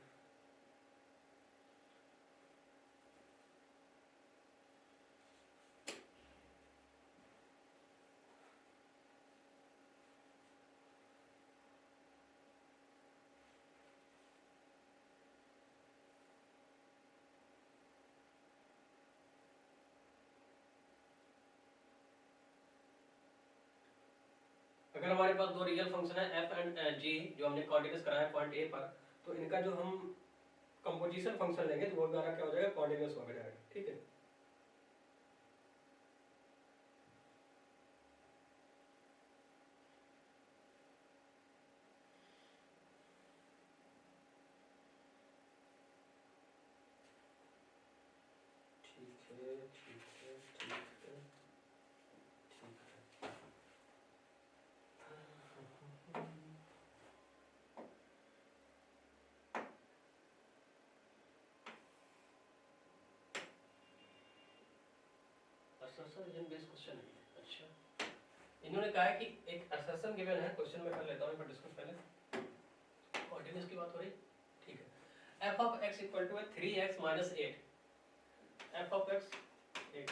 अगर हमारे पास दो रियल फंक्शन है f एंड g जो हमने कॉन्टिन्यूस कराया है पॉइंट a पर, तो इनका जो हम कंपोजिशन फंक्शन लेंगे तो वो हमारा क्या हो जाएगा, कॉन्टिन्यूस हो जाएगा, ठीक है। ठीक है, ठीक है, ठीक है, ठीक है। असर्शन बेस्ड क्वेश्चन है, अच्छा। इन्होंने कहा है कि एक असर्शन गिवन है, क्वेश्चन में कर लेता हूं, मैं डिस्कस पहले कॉन्टिन्यूस की बात हो रही, ठीक है। f of x equal to है 3x minus 8, f of x 8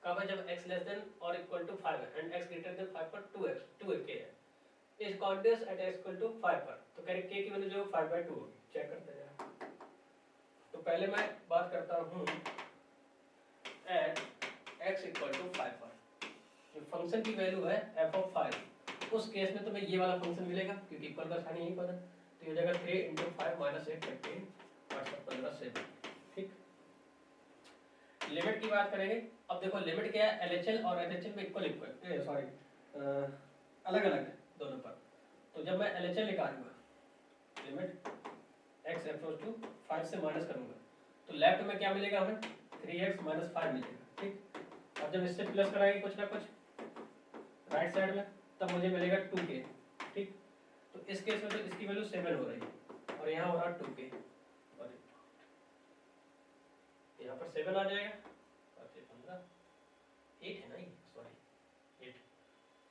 कब है, जब x लेस देन और इक्वल टू 5 है एंड x ग्रेटर देन 5 पर 2k है, is continuous at x equal to 5 पर, तो कह रहे k की वैल्यू जो 5/2 होगी, चेक करते हैं। तो पहले मैं बात करता हूं एट x इक्वल टू 5 पर, जो फंक्शन की वैल्यू है f ऑफ 5, उस केस में तो मैं ये वाला फंक्शन मिलेगा क्योंकि इक्वल का साइन यही पता, तो ये हो जाएगा 3 × 5 - 8 15 और 15 7, ठीक। लिमिट की बात करेंगे, अब देखो लिमिट क्या है, LHL और LHL में इक्वल सॉरी अलग अलग है दोनों पर, तो जब मैं LHL निकालूंगा, लिमिट x अप्रोच टू 5 से माइनस करूंगा, तो लेफ्ट में क्या मिलेगा हमें, 3x - 5 मिलेगा, ठीक। और जब इससे प्लस कराएंगे कुछ ना कुछ राइट साइड में, तब मुझे मिलेगा 2k, ठीक। तो इस केस में तो इसकी वैल्यू 7 हो रही है और यहाँ हो रहा 2k, और यहाँ पर 7 आ जाएगा और फिर 15, 8 है ना ये, सॉरी 8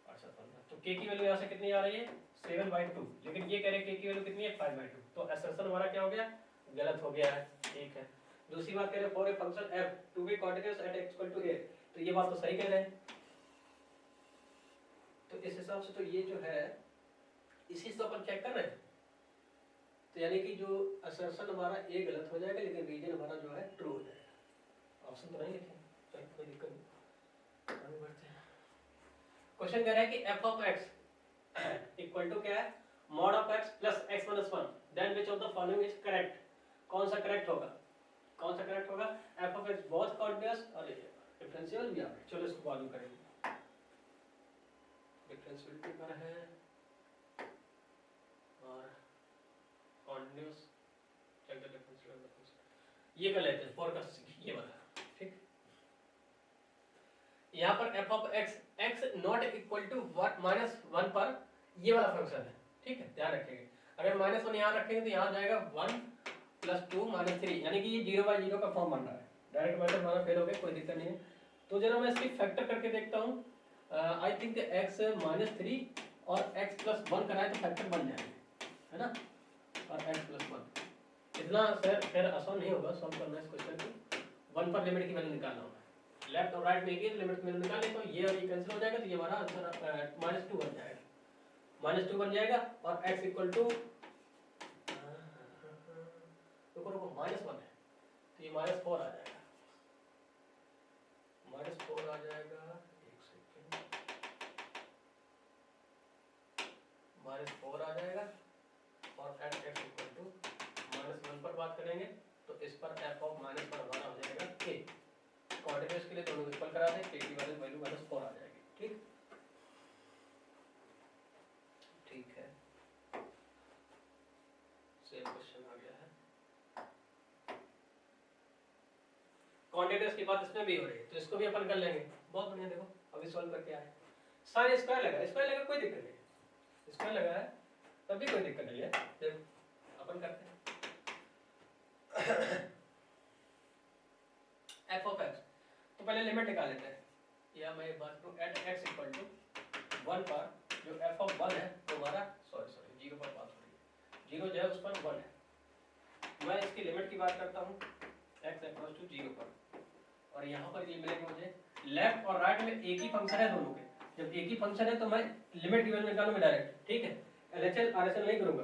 और 15, तो k की वैल्यू यहाँ से कितनी आ रही है, 7/2, लेकिन ये कह रहे हैं k की वैल्यू कितनी है, 5/2, तो असर्शन हमारा क्या हो गया, गलत हो गया है, ठीक है। दूसरी बात कह रहे हैं for a function f to be continuous at x equal to a, तो ये बात तो सही कह रहे हैं, तो इस हिसाब से तो ये जो है इसी से अपन चेक कर रहे हैं, तो यानी कि जो असर्शन हमारा ए गलत हो जाएगा लेकिन रीजन हमारा जो है ट्रू हो जाएगा। ऑप्शन तो नहीं लिखे, चलो कोई दिक्कत नहीं, आगे बढ़ते हैं। क्वेश्चन कह रहा है कि f of x equal to क्या है, mod of x plus x minus 1, then which of the following is correct, कौन सा करेक्ट होगा, कौन सा करेक्ट होगा, f of x both continuous और डिफरेंशियल भी आ रहा है, चलो इसको मालूम करेंगे। डिफरेंशियलिटी पर है और continuous, check the differential of the function, ये कर लेते हैं फॉर का ये वाला, ठीक। यहाँ पर f of x x not equal to -1 पर ये वाला फंक्शन है, ठीक है, ध्यान रखेंगे। अगर -1 यहाँ रखेंगे तो यहाँ जाएगा 1 + 2 - 3, यानी कि ये 0/0 का फॉर्म बन रहा है, डायरेक्ट मेथड हमारा फेल हो गया, कोई दिक्कत नहीं है। तो जरा मैं इसकी फैक्टर करके देखता हूँ, आई थिंक x -3 और x + 1 कराए तो फैक्टर बन जाएगा, है ना, और x + 1 इतना फिर आसान नहीं होगा सॉल्व करना इस क्वेश्चन को। 1 पर लिमिट की वैल्यू निकालना होगा, लेफ्ट और राइट में एक ही लिमिट में निकाल लेता हूँ, ये और ये कैंसिल हो जाएगा, तो ये हमारा आंसर -2 बन जाएगा, -2 बन जाएगा, और x इक्वल टू रुको -1 है, तो ये -4 आ जाएगा, -4 आ जाएगा, एक सेकेंड, -4 आ जाएगा, और x इक्वल टू -1 पर बात करेंगे तो इस पर f ऑफ -1 हमारा हो जाएगा k, कोऑर्डिनेट्स के लिए दोनों इक्वल करा दें, k की वैल्यू -4 आ जाएगी, ठीक, ठीक है। सेम क्वेश्चन आ गया है, क्वांटिटीज की बात इसमें भी हो रही है, तो इसको भी अपन कर लेंगे, बहुत बढ़िया। देखो अभी सॉल्व करके आए, साइन स्क्वायर लगा, स्क्वायर लगा कोई दिक्कत नहीं, स्क्वायर लगा है तब भी कोई दिक्कत नहीं है, जब अपन करते हैं एफ ऑफ एक्स, तो पहले लिमिट निकाल लेते हैं, या मैं बात करूँ एट एक्स इक्वल टू 1 पर जो एफ ऑफ 1 है वो हमारा सॉरी 0 पर बात हो रही है, 0 जो है उस पर 1 है, मैं इसकी लिमिट की बात करता हूँ x इक्वल टू 0 पर, और यहाँ पर ये मिलेगा मुझे लेफ्ट और राइट में एक ही फंक्शन है दोनों के, जब एक ही फंक्शन है तो मैं लिमिट की वैल्यू निकालूंगा डायरेक्ट, ठीक है, LHL RHL नहीं करूंगा।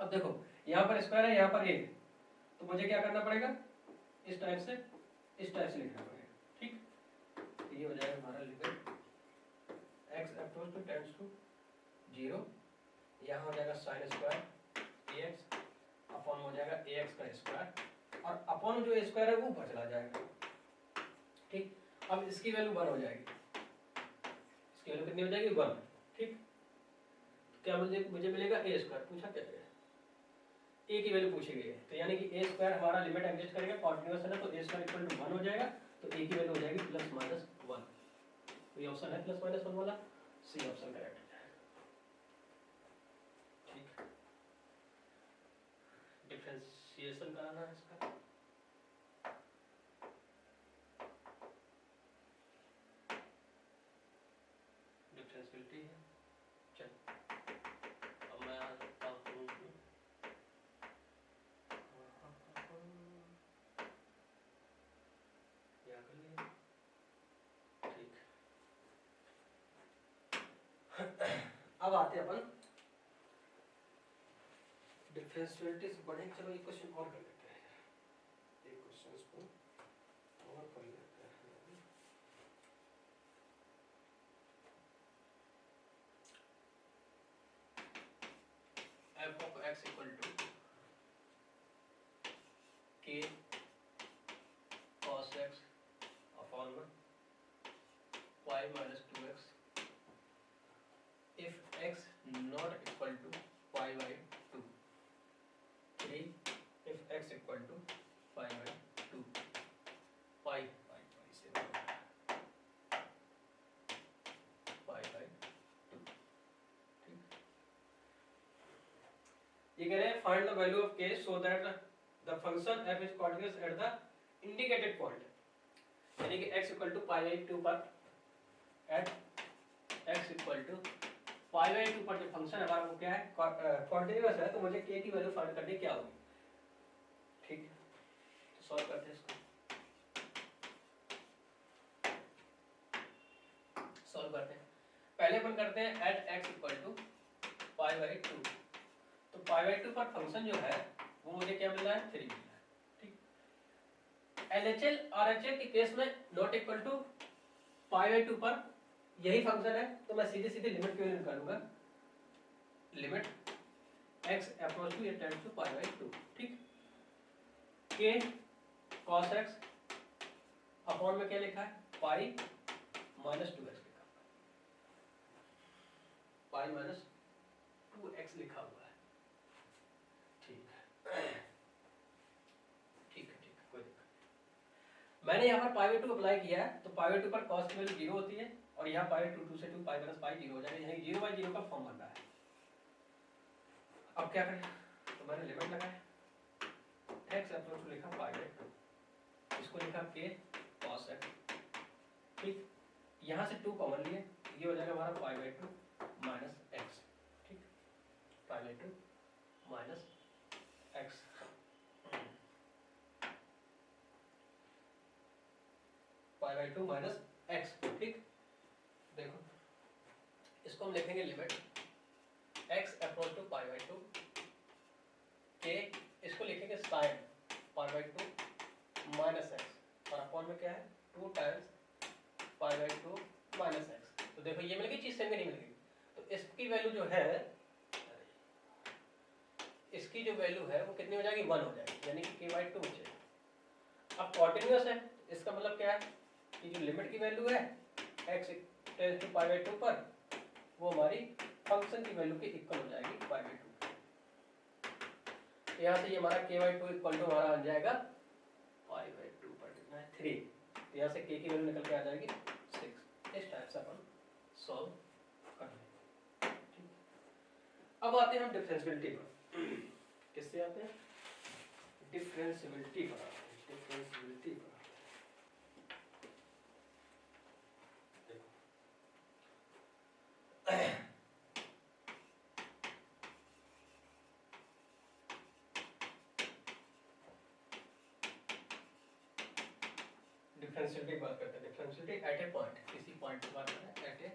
अब देखो यहाँ पर स्क्वायर है, यहाँ पर ए, तो मुझे क्या करना पड़ेगा, इस टाइप से लिखना पड़ेगा, ठीक, तो ये हो जाएगा हमारा limit x approach to tends to 0, यहाँ हो जाएगा साइन स्क्वायर ax अपॉन हो जाएगा ax का स्क्वायर, और अपॉन जो स्क्वायर है वो ऊपर चला जाएगा, ठीक। अब इसकी वैल्यू 1 हो जाएगी, इसकी वैल्यू कितनी हो जाएगी 1, ठीक। क्या मुझे मिलेगा a स्क्वायर, पूछा क्या है a की वैल्यू पूछी गई है, तो यानी कि a स्क्वायर हमारा लिमिट एग्जिस्ट करेगा, कॉन्टिन्यूअस है ना, तो a स्क्वायर इक्वल टू 1 हो जाएगा, तो a की वैल्यू हो जाएगी प्लस माइनस 1, तो ये ऑप्शन है प्लस माइनस 1 वाला, सी ऑप्शन करेक्ट है, ठीक। डिफरेंशिएशन कराना है इसका, डिफरेंशिएबिलिटी है, चल अब मैं आ सकता हूँ क्या कर लिया, ठीक। अब आते हैं अपन डिफरेंशिएबिलिटी से बढ़ेंगे, चलो एक क्वेश्चन और कर लेते हैं, एक क्वेश्चन इसको और कर लेते हैं, f of x equal to k cos x upon y minus 2x if x not equal to pi by 2, 3 if x equal to pi by 2, pi से pi by 2, ठीक। ये कह रहे हैं find the value of k so that the function f is continuous at the indicated point, यानी कि x equal to pi by 2 पर at x equal to pi by 2 पर जो फंक्शन हमारा वो क्या है, कॉन्टिन्यूअस है, तो मुझे k की वैल्यू फाइंड करनी क्या होगी, ठीक, तो सॉल्व करते हैं इसको, सॉल्व करते हैं, पहले अपन करते हैं at x equal to pi by 2, तो पाई बाई 2 पर फंक्शन जो है वो मुझे क्या मिल रहा है, 3 मिल रहा है, ठीक। LHL RHL के केस में not equal to pi by 2 पर यही फंक्शन है, तो मैं सीधे लिमिट की वैल्यू निकालूंगा, limit x approach to tends to pi by 2, ठीक, k cos x अपॉन में क्या लिखा है, पाई माइनस 2x लिखा हुआ है, पाई माइनस 2x लिखा हुआ है, ठीक है, ठीक है, कोई दिक्कत नहीं। मैंने यहाँ पर पाई बाई 2 अप्लाई किया है, तो पाई बाई 2 पर cos की वैल्यू 0 होती है, और यहाँ पाई 2 से 2 पाई माइनस पाई 0 हो जाएगा, यानी 0 बाई 0 का फॉर्म बन रहा है। अब क्या करें, तो मैंने लिमिट लगाया, x अप्रोच लिखा पाई बाई 2, इसको लिखा k cos x, ठीक, यहाँ से 2 कॉमन लिए, ये हो जाएगा हमारा पाई बाई 2 माइनस x, ठीक, pi by 2 minus x, pi by 2 minus x, ठीक। देखो इसको हम लिखेंगे limit x approach to pi by 2, k इसको लिखेंगे sine pi by 2 minus x, और अपॉन में क्या है 2 times pi by 2 minus x, तो देखो ये मिल गई चीज, सेम नहीं मिलेगी, तो इसकी वैल्यू जो है, इसकी जो वैल्यू है वो कितनी हो जाएगी, 1 हो जाएगी, यानी कि k बाई 2 बचेगा। अब कॉन्टिन्यूअस है, इसका मतलब क्या है कि जो लिमिट की वैल्यू है x tends to pi by 2 पर, वो हमारी फंक्शन की वैल्यू के इक्वल हो जाएगी पाई बाई 2। यहाँ से ये हमारा k बाई 2 इक्वल टू हमारा बन जाएगा पाई बाई 2 पर कितना है 3, यहाँ से k की वैल्यू निकल के आ जाएगी 6, इस टाइप से अपन सॉल्व कर लेंगे, ठीक। अब आते हैं हम डिफरेंशियबिलिटी पर। किससे आते हैं? डिफरेंशियबिलिटी पर आते हैं। डिफरेंशियबिलिटी पर डिफरेंशियबिलिटी की बात करते हैं। डिफरेंशियबिलिटी एट ए पॉइंट, किसी पॉइंट की बात करें, एट ए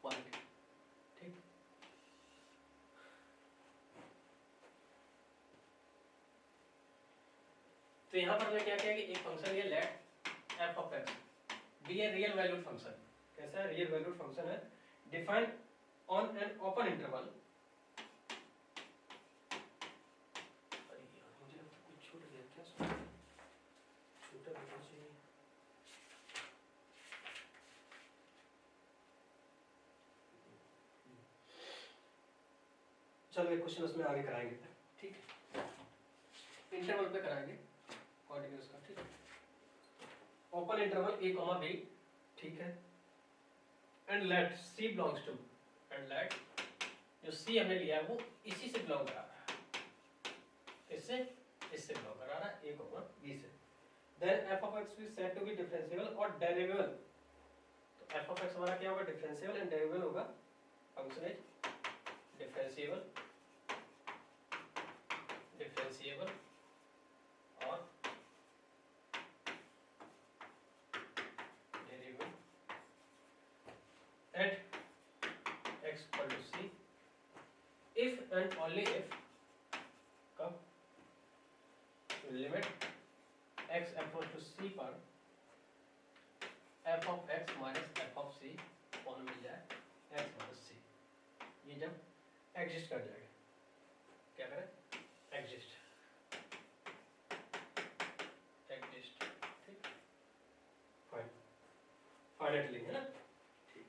पॉइंट। ठीक, तो यहाँ पर हमने क्या किया कि एक फंक्शन ये let f of x be a real valued function. कैसा है? रियल वैल्यूड फंक्शन है, define on an open interval. मुझे कुछ छूट गया क्या? छूटा रहना चाहिए। चलो एक क्वेश्चन उसमें आगे कराएंगे। ठीक है, इंटरवल पे कराएंगे कॉन्टिन्यूअस का। ठीक है, open interval a comma b. ठीक है, and let c belongs to, and let जो सी हमने लिया है वो इसी से बिलोंग करा रहा है, इससे बिलोंग करा रहा है, ए कॉमा बी से। Then f of x is said to be differentiable और डेरिवेबल। तो एफ ऑफ एक्स हमारा क्या होगा? डिफरेंशिएबल एंड डेरिवेबल होगा। फंक्शन इज डिफरेंशिएबल, डिफरेंशिएबल और derivable at x equal to c if and only if कब? Limit x approach to c पर f of x minus f of c कौन मिल जाए? x minus c। ये जब exist कर जाएगा, क्या करें? Exist, exist. ठीक, फाइन, फाइनाइटली है ना। ठीक,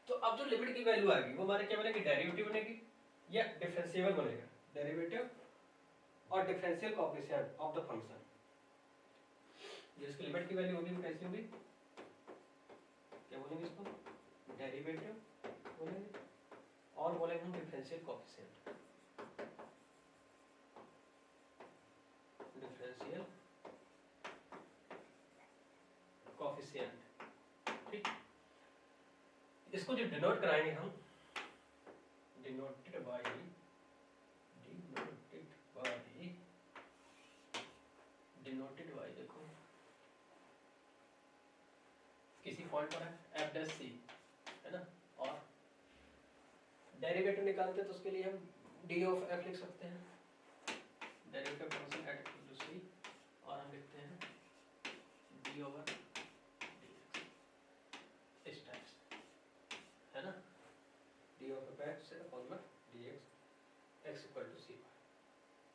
तो अब जो लिमिट की वैल्यू आएगी वो हमारे क्या बनेगी? डेरिवेटिव बनेगी या डिफरेंशिएबल बनेगा? डेरिवेटिव और differential coefficient of the function. जिसकी लिमिट की वैल्यू होगी वो कैसी होगी? क्या बोलेंगे इसको? डेरिवेटिव बोलेंगे और बोलेंगे हम डिफरेंशियल कोएफिशिएंट। Differential coefficient. ठीक, इसको जो डिनोट कराएंगे हम, डिनोटेड बाय देखो किसी पॉइंट पर है एफ डैश सी, है ना, और डेरिवेटिव निकालते तो उसके लिए हम डी ऑफ एफ लिख सकते हैं, derivative function at equal to C, और हम लिखते हैं डी ओवर डी इस टाइप से, है ना, डी ऑफ एफ अपॉन में D X equal to C.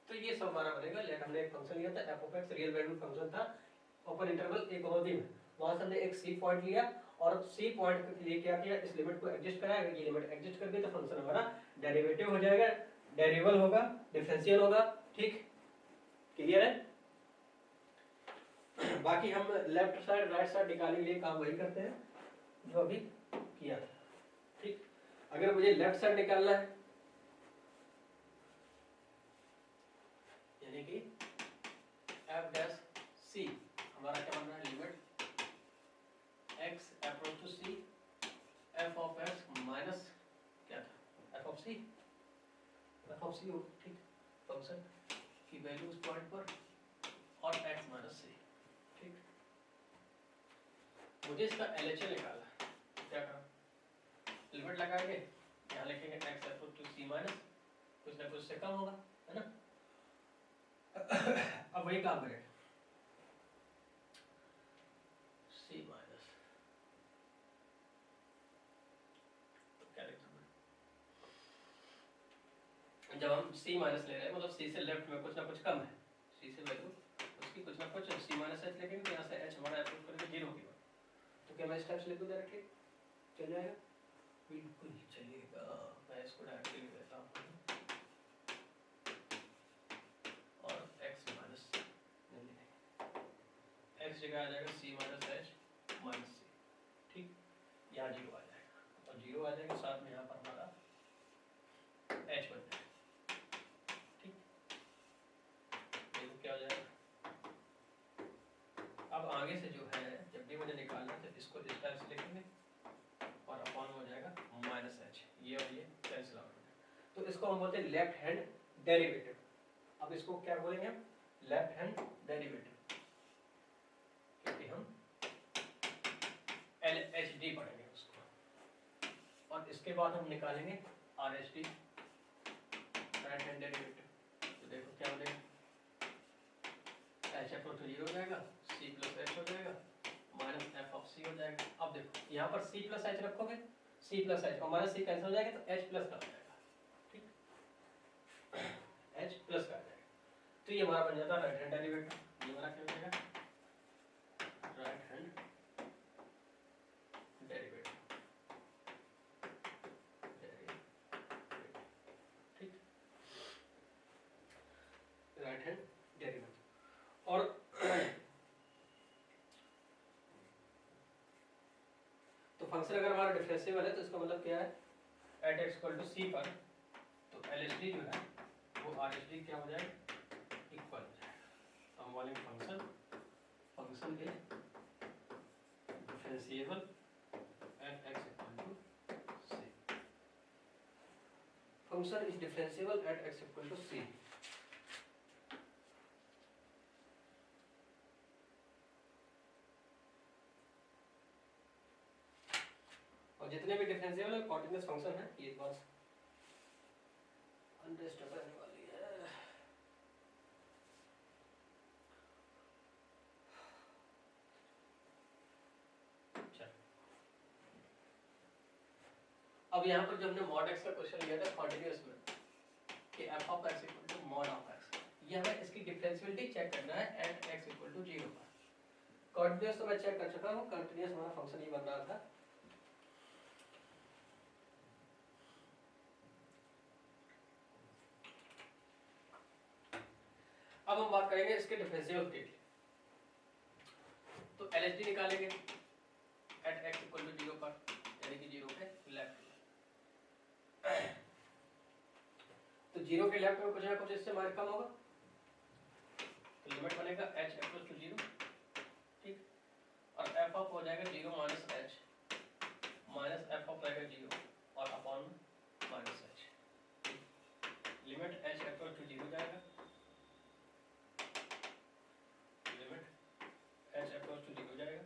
तो ये सब हमारा बनेगा। लेट हमने एक फंक्शन लिया था F of x, real value function था open interval a comma B में। वहां से हमने एक सी पॉइंट लिया और सी पॉइंट के लिए क्या किया? इस लिमिट को एडजस्ट कराया। ये लिमिट एडजस्ट कर दी तो फंक्शन हमारा डेरिवेटिव हो जाएगा, डेरिवेबल होगा, डिफरेंशियल होगा। ठीक, क्लियर है? बाकी हम लेफ्ट साइड राइट साइड निकालने के लिए काम वही करते हैं जो अभी किया था। ठीक, अगर मुझे लेफ्ट साइड निकालना है यानी कि एफ डैश सी हमारा क्या बन रहा है? Limit x approach to c f of x minus क्या था? f of c, f of c हो। ठीक, फंक्शन की वैल्यू उस पॉइंट पर और x माइनस c। ठीक, मुझे इसका LHS निकाला, क्या करा? लिमिट लगाएंगे, यहाँ लिखेंगे x approach to c minus कुछ ना कुछ से कम होगा, है ना। अब वही काम करेंगे, c माइनस, तो क्या लिखा मैं? जब हम c माइनस ले रहे हैं मतलब c से लेफ्ट में कुछ ना कुछ कम है, c से वैल्यू उसकी कुछ ना कुछ c माइनस h लेंगे तो यहाँ से h हमारा अप्रोच करके 0 होगा। तो क्या मैं इस टाइप से लिख दूं डायरेक्टली? चल जाएगा? बिल्कुल चलेगा। मैं इसको डायरेक्टली लिख देता हूँ और x माइनस x जगह आ जाएगा सी माइनस एच माइनस सी, ठीक, यहाँ जीरो आ जाएगा और जीरो आ जाएगा, साथ में यहाँ पर हमारा एच बन जाएगा, ठीक। देखो क्या हो जाएगा। अब आगे से जो है जब भी मुझे निकालना है तो इसको इस टाइप से लिखेंगे और अपॉन हो जाएगा माइनस एच, ये और ये कैंसिल आउट हो जाएगा। तो इसको हम बोलते हैं लेफ्ट हैंड डेरिवेटिव। अब इसको क्या बोलेंगे हम? लेफ्ट हैंड डेरिवेटिव, क्योंकि हम LHD पढ़ेंगे उसको। और इसके बाद हम निकालेंगे RHD, राइट हैंड डेरिवेटिव। तो देखो क्या बनेगा, एच एफ तो जीरो हो जाएगा, सी प्लस एच हो जाएगा, माइनस एफ ऑफ सी हो जाएगा। अब देखो यहाँ पर सी प्लस एच रखोगे, सी प्लस एच और माइनस सी कैंसिल हो जाएगा तो एच प्लस का हो जाएगा, ठीक, एच प्लस का आ जाएगा। तो ये हमारा बन जाता है राइट हैंड डेरिवेटिव। ये हमारा क्या हो जाएगा, राइट हैंड डेरिवेटिव, ठीक, राइट हैंड डेरिवेटिव। और तो फंक्शन अगर हमारा डिफरेंशिएबल है तो इसका मतलब क्या है, एट एक्स इक्वल टू सी पर तो LHD जो है वो RHD क्या हो जाएगा, इक्वल हो जाएगा। तो हम बोलेंगे function is differentiable at X equal to C, function is differentiable at X equal to C. और जितने भी डिफरेंशिएबल है कॉन्टिन्यूअस फंक्शन है, ये बात अंडरस्टैंड करने वाली है। अब यहाँ पर जो हमने मॉड एक्स का क्वेश्चन लिया था कॉन्टिन्यूअस में कि f of x equal to mod of x, ये हमें इसकी डिफरेंशियबिलिटी चेक करना है एट एक्स इक्वल टू 0 पर। कॉन्टिन्यूअस तो मैं चेक कर चुका हूँ, कंटिन्यूअस हमारा फंक्शन ये बन रहा था। अब हम बात करेंगे इसके डिफरेंशिएबल की। तो LHD निकालेंगे एट एक्स इक्वल टू 0 पर, यानी कि 0 पे लेफ्ट। तो 0 के लेफ्ट में कुछ ना कुछ इससे मार्क कम होगा, तो लिमिट बनेगा h इक्वल टू 0, ठीक, और f ऑफ हो जाएगा 0 minus h, minus f of रहेगा 0 और upon minus h, limit h equal to 0 जाएगा, लिमिट h इक्वल टू 0 जाएगा,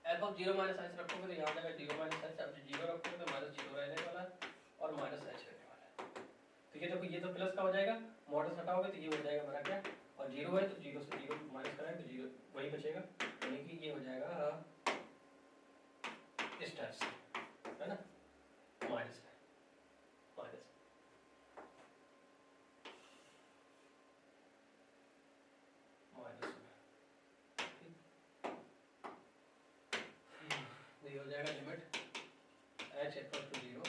f ऑफ 0 माइनस h रखोगे तो यहाँ जाएगा 0 माइनस h, अब 0 रखोगे तो माइनस 0 रहने वाला है और माइनस h रहने वाला है। तो ये देखो ये तो प्लस का हो जाएगा, मॉडल्स हटाओगे तो ये हो जाएगा हमारा क्या, और 0 है तो 0 से 0 माइनस कराएंगे तो 0 वही बचेगा, यानी कि ये हो जाएगा इस टाइप से, है ना, माइनस माइनस माइनस ये हो जाएगा limit h equal to 0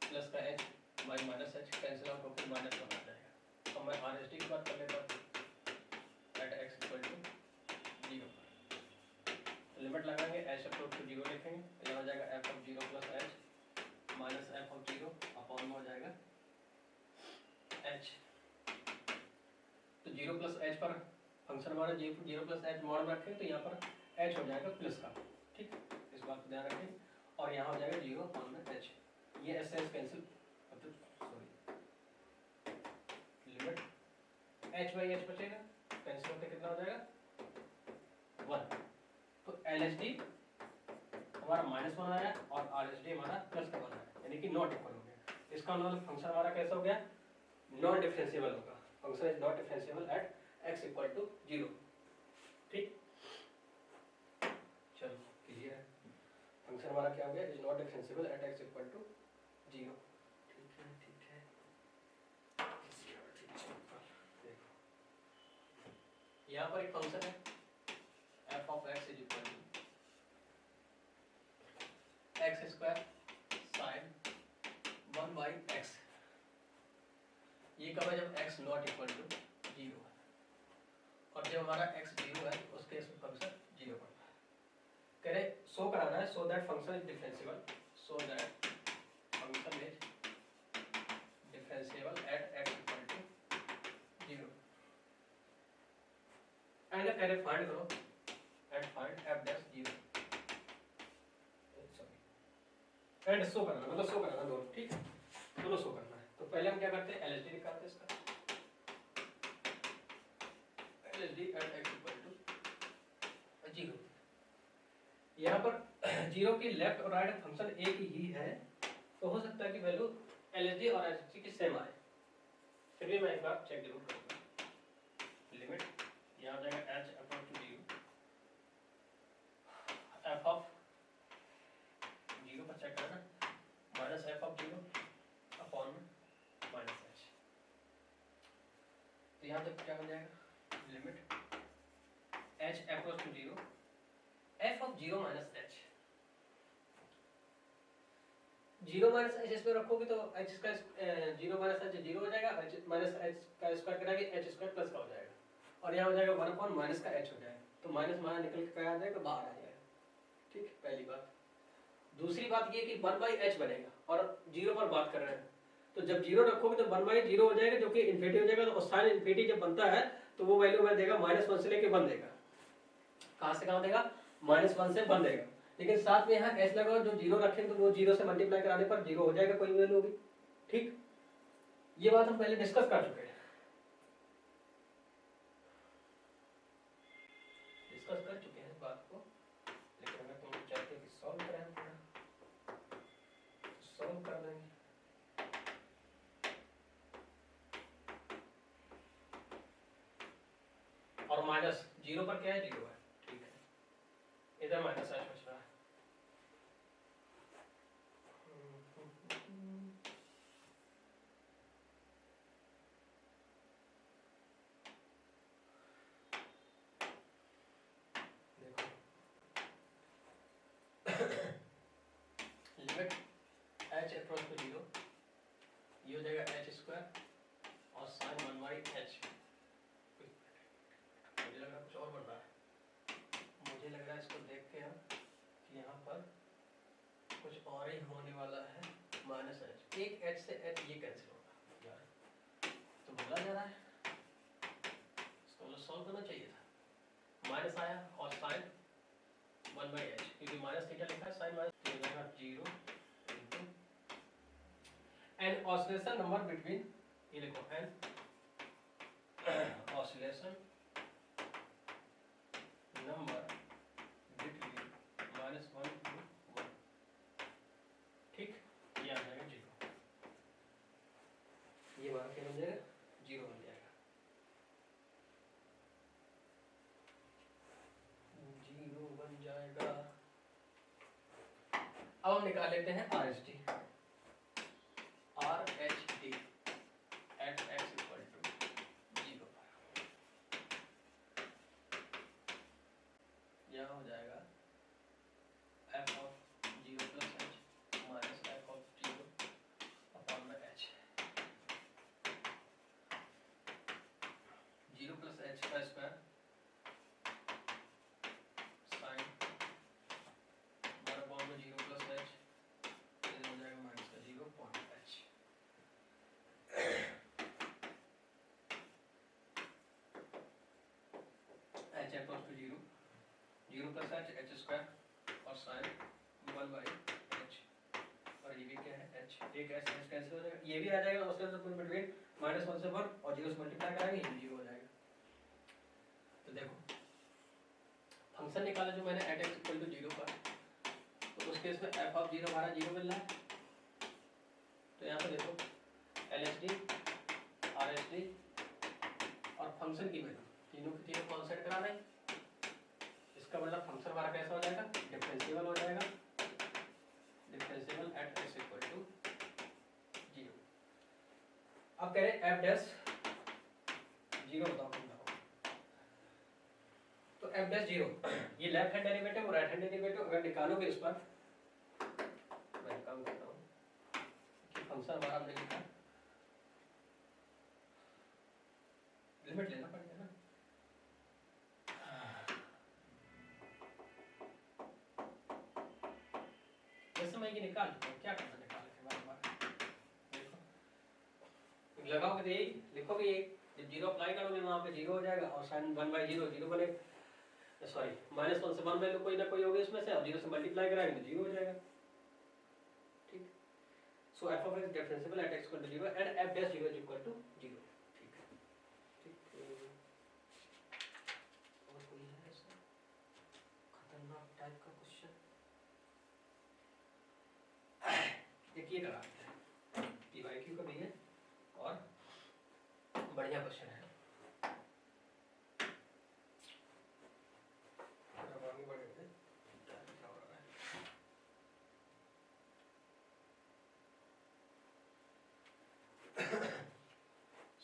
plus का h by minus h cancel out होकर माइनस वन आ जाएगा। तो मैं RHD की बात कर लेता हूँ एट x इक्वल टू 0 पर, लिमिट लगाएंगे h इक्वल टू 0 लिखेंगे, ये हो जाएगा f of 0 plus h minus f of 0 upon में हो जाएगा h। तो 0 प्लस h पर फंक्शन हमारा 0 प्लस h मॉड में रखें तो यहाँ पर h हो जाएगा प्लस का, ठीक, इस बात को ध्यान रखें, और यहाँ हो जाएगा 0 अपॉन में h, ये s cancel, sorry, limit h by h बचेगा, कैंसिल होकर कितना हो जाएगा 1। तो LHD हमारा -1 आया और RHD हमारा प्लस का 1 आया, यानी कि नॉट इक्वल हो गया। इसका मतलब फंक्शन हमारा कैसा हो गया, नॉन डिफरेंशिएबल होगा, function is not differentiable at x equal to 0, ठीक। चलो क्लियर है, फंक्शन हमारा क्या हो गया, is not differentiable at x equal to 0, ठीक है, ठीक है। देखो यहाँ पर एक फंक्शन है f of x is equal to x square sine 1 by x, ये कब है, जब x नॉट इक्वल टू 0 है, और जब हमारा x 0 है उस so that function is differentiable, so that function is differentiable at x equal to 0 and पहले फाइंड करो and find f dash 0 and show करना, मतलब शो करना दोनों, ठीक है, दोनों शो करना है। तो पहले हम क्या करते हैं, एलएसडी निकालते हैं इसका, LHD at x equal to 0। यहाँ पर 0 की लेफ्ट और राइट फंक्शन एक ही है, तो हो सकता है कि वैल्यू एलएसडी और एलएसडी की सेम आए, फिर भी मैं एक बार चेक जरूर करूँगा। लिमिट यहाँ आ जाएगा h approach to 0, f of 0 पर चेक करना, माइनस f ऑफ 0 अपॉन में माइनस h। तो यहाँ तक क्या बन जाएगा, limit h approach to 0 f of 0 minus h, 0 minus h इसमें रखोगे तो h का 0 माइनस h 0 हो जाएगा, h माइनस h का स्क्वायर कराएंगे h स्क्वायर प्लस का हो जाएगा, और यहाँ हो जाएगा 1 अपॉन माइनस का h हो जाएगा, तो माइनस माइनस निकल के क्या आ जाएगा, बाहर आ जाएगा, ठीक है, पहली बात। दूसरी बात ये कि 1 बाई h बनेगा और 0 पर बात कर रहे हैं, तो जब 0 रखोगे तो 1 बाई 0 हो जाएगा, जो कि इन्फिनिटी हो जाएगा, तो साइन इन्फिनिटी जब बनता है तो वो वैल्यू में देगा -1 से लेके 1 देगा, कहाँ से कहाँ देगा, -1 से 1 देगा, लेकिन साथ में यहाँ h लगाओ, जो 0 रखेंगे तो वो 0 से मल्टीप्लाई कराने पर 0 हो जाएगा, कोई वैल्यू होगी, ठीक। ये बात हम पहले डिस्कस कर चुके हैं, डिस्कस कर चुके हैं इस बात को, लेकिन अगर तुम चाहते हो कि सॉल्व करें हम थोड़ा, सॉल्व कर देंगे। और माइनस 0 पर क्या है, 0 है, ठीक है, इधर माइनस h बच रहा है। लिमिट h अप्रोच टू 0, ये हो जाएगा h स्क्वायर और साइन 1 बाई h, मुझे लग रहा है कुछ और बन रहा है, मुझे लग रहा है इसको देख के हम कि यहाँ पर कुछ और ही होने वाला है, माइनस h, एक h से h ये कैंसिल होगा यार, तो बोला जा रहा है इसको मुझे सॉल्व करना चाहिए था, माइनस आया और साइन 1 बाई h, क्योंकि माइनस थीटा लिखा है, साइन माइनस, तो हो जाएगा 0 into an oscillation number between, ये लिखो an oscillation number between -1 to 1, ठीक, ये आ जाएगा 0, ये हमारा क्या बन जाएगा, 0 बन जाएगा, 0 बन जाएगा। अब हम निकाल लेते हैं RHD, RHD at x equal to 0 पर, यहाँ हो जाएगा f of 0 plus h minus f of 0 upon में h, 0 प्लस h का स्क्वायर साइन 1 अपॉन में 0 प्लस h, इधर हो जाएगा माइनस का 0 upon h, h approach to 0, 0 plus h square और साइन 1 बाई h, और ये भी क्या है h, एक h कैंसिल हो जाएगा, ये भी आ जाएगा ऑसिलेशन बिटवीन -1 से 1 और 0 से मल्टीप्लाई कराएंगे, ये 0 हो जाएगा। तो देखो फंक्शन निकाला जो मैंने एट x इक्वल टू 0 पर, तो उस केस में f ऑफ 0 हमारा 0 मिल रहा है, तो यहाँ पे देखो LHD RHD और फंक्शन की वैल्यू तीनों की तीनों कॉन्सेंट करा रहे हैं, इसका मतलब फंक्शन हमारा कैसा हो जाएगा, डिफरेंशिएबल हो जाएगा, differentiable at x equal to 0। अब कह रहे हैं f डैश 0 बताओ तुम बताओ, तो f डैश 0, ये लेफ्ट हैंड डेरिवेटिव और राइट हैंड डेरिवेटिव अगर निकालोगे इस पर, मैं काम करता हूँ कि फंक्शन हमारा हमने लिखा, लिमिट लेना पड़ेगा ना, निकाल चुका हूँ, क्या करना निकाल के बार बार। देखो लगाओगे तो यही लिखोगे, यही जब जीरो अप्लाई करोगे वहाँ पे जीरो हो जाएगा और साइन 1/0 जीरो बने, सॉरी -1 से 1 वैल्यू कोई ना कोई होगी इसमें से, और जीरो से मल्टीप्लाई कराएंगे तो जीरो हो जाएगा। ठीक, so f of x differentiable at x equal to 0 and f dash 0 is equal to 0। ठीक है, ठीक। और कोई है ऐसा खतरनाक टाइप का क्वेश्चन? एक ये कराते हैं, PYQ का भी है और बढ़िया क्वेश्चन है। अब आगे बढ़ेंगे, क्या लिखा हो रहा है।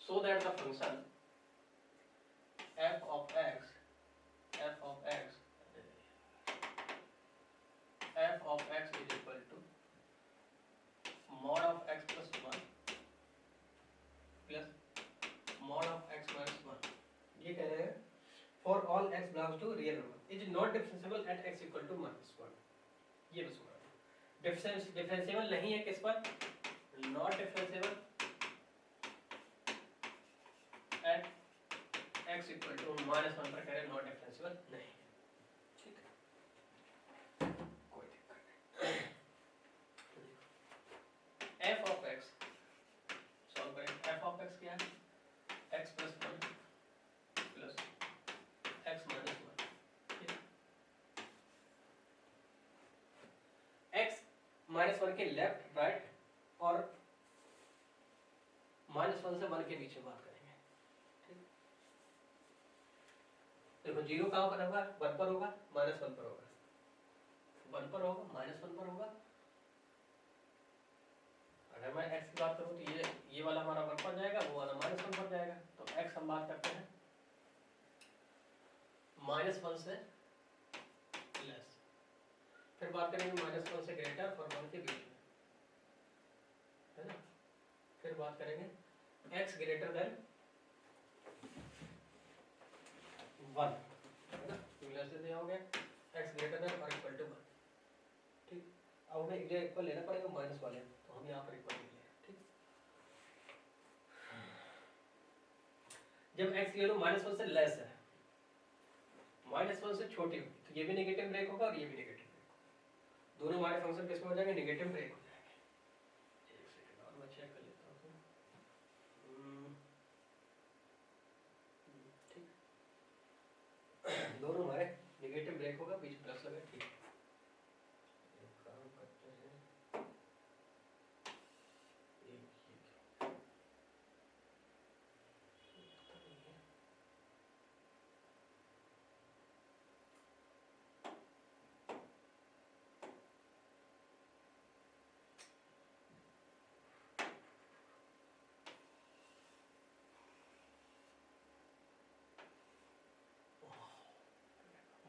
So that the function f of x is equal to mod of x plus 1 plus mod of x minus 1, ये कह रहे हैं for all x belongs to real number is not differentiable at x equal to -1। ये बस हुआ, differentiable नहीं है किस पर, not differentiable at x equal to -1 पर कह रहे हैं, नॉट डिफरेंशिएबल नहीं है। ठीक है, कोई दिक्कत नहीं। f ऑफ x सॉल्व करें, f ऑफ x क्या है, x plus 1 plus x minus 1। x -1 के लेफ्ट राइट और -1 से 1 के बीच में बात करेंगे। ठीक, देखो जीरो कहाँ पर होगा, 1 पर होगा, -1 पर होगा, 1 पर होगा, -1 पर होगा। अगर मैं x की बात करूँ तो ये वाला हमारा 1 पर जाएगा, वो वाला -1 पर जाएगा। तो x हम बात करते हैं -1 से लेस, फिर बात करेंगे -1 से ग्रेटर और 1 के बीच में, है ना। फिर बात करेंगे x ग्रेटर देन 1, है ना, लेस दे हो गया, x ग्रेटर देन और इक्वल टू 1। ठीक, अब हमें ये इक्वल लेना पड़ेगा माइनस वाले, तो हम यहाँ पर इक्वल ले लें। ठीक, जब x की वैल्यू -1 से लेस है, -1 से छोटी होगी, तो ये भी नेगेटिव ब्रेक होगा और ये भी नेगेटिव ब्रेक होगा, दोनों हमारे फंक्शन किस में हो जाएंगे, नेगेटिव ब्रेक हो जाएंगे। एक सेकंड और मैं चेक कर लेता हूँ। ठीक, दोनों हमारे नेगेटिव ब्रेक होगा, बीच प्लस लगा। ठीक, एक काम करते हैं, एक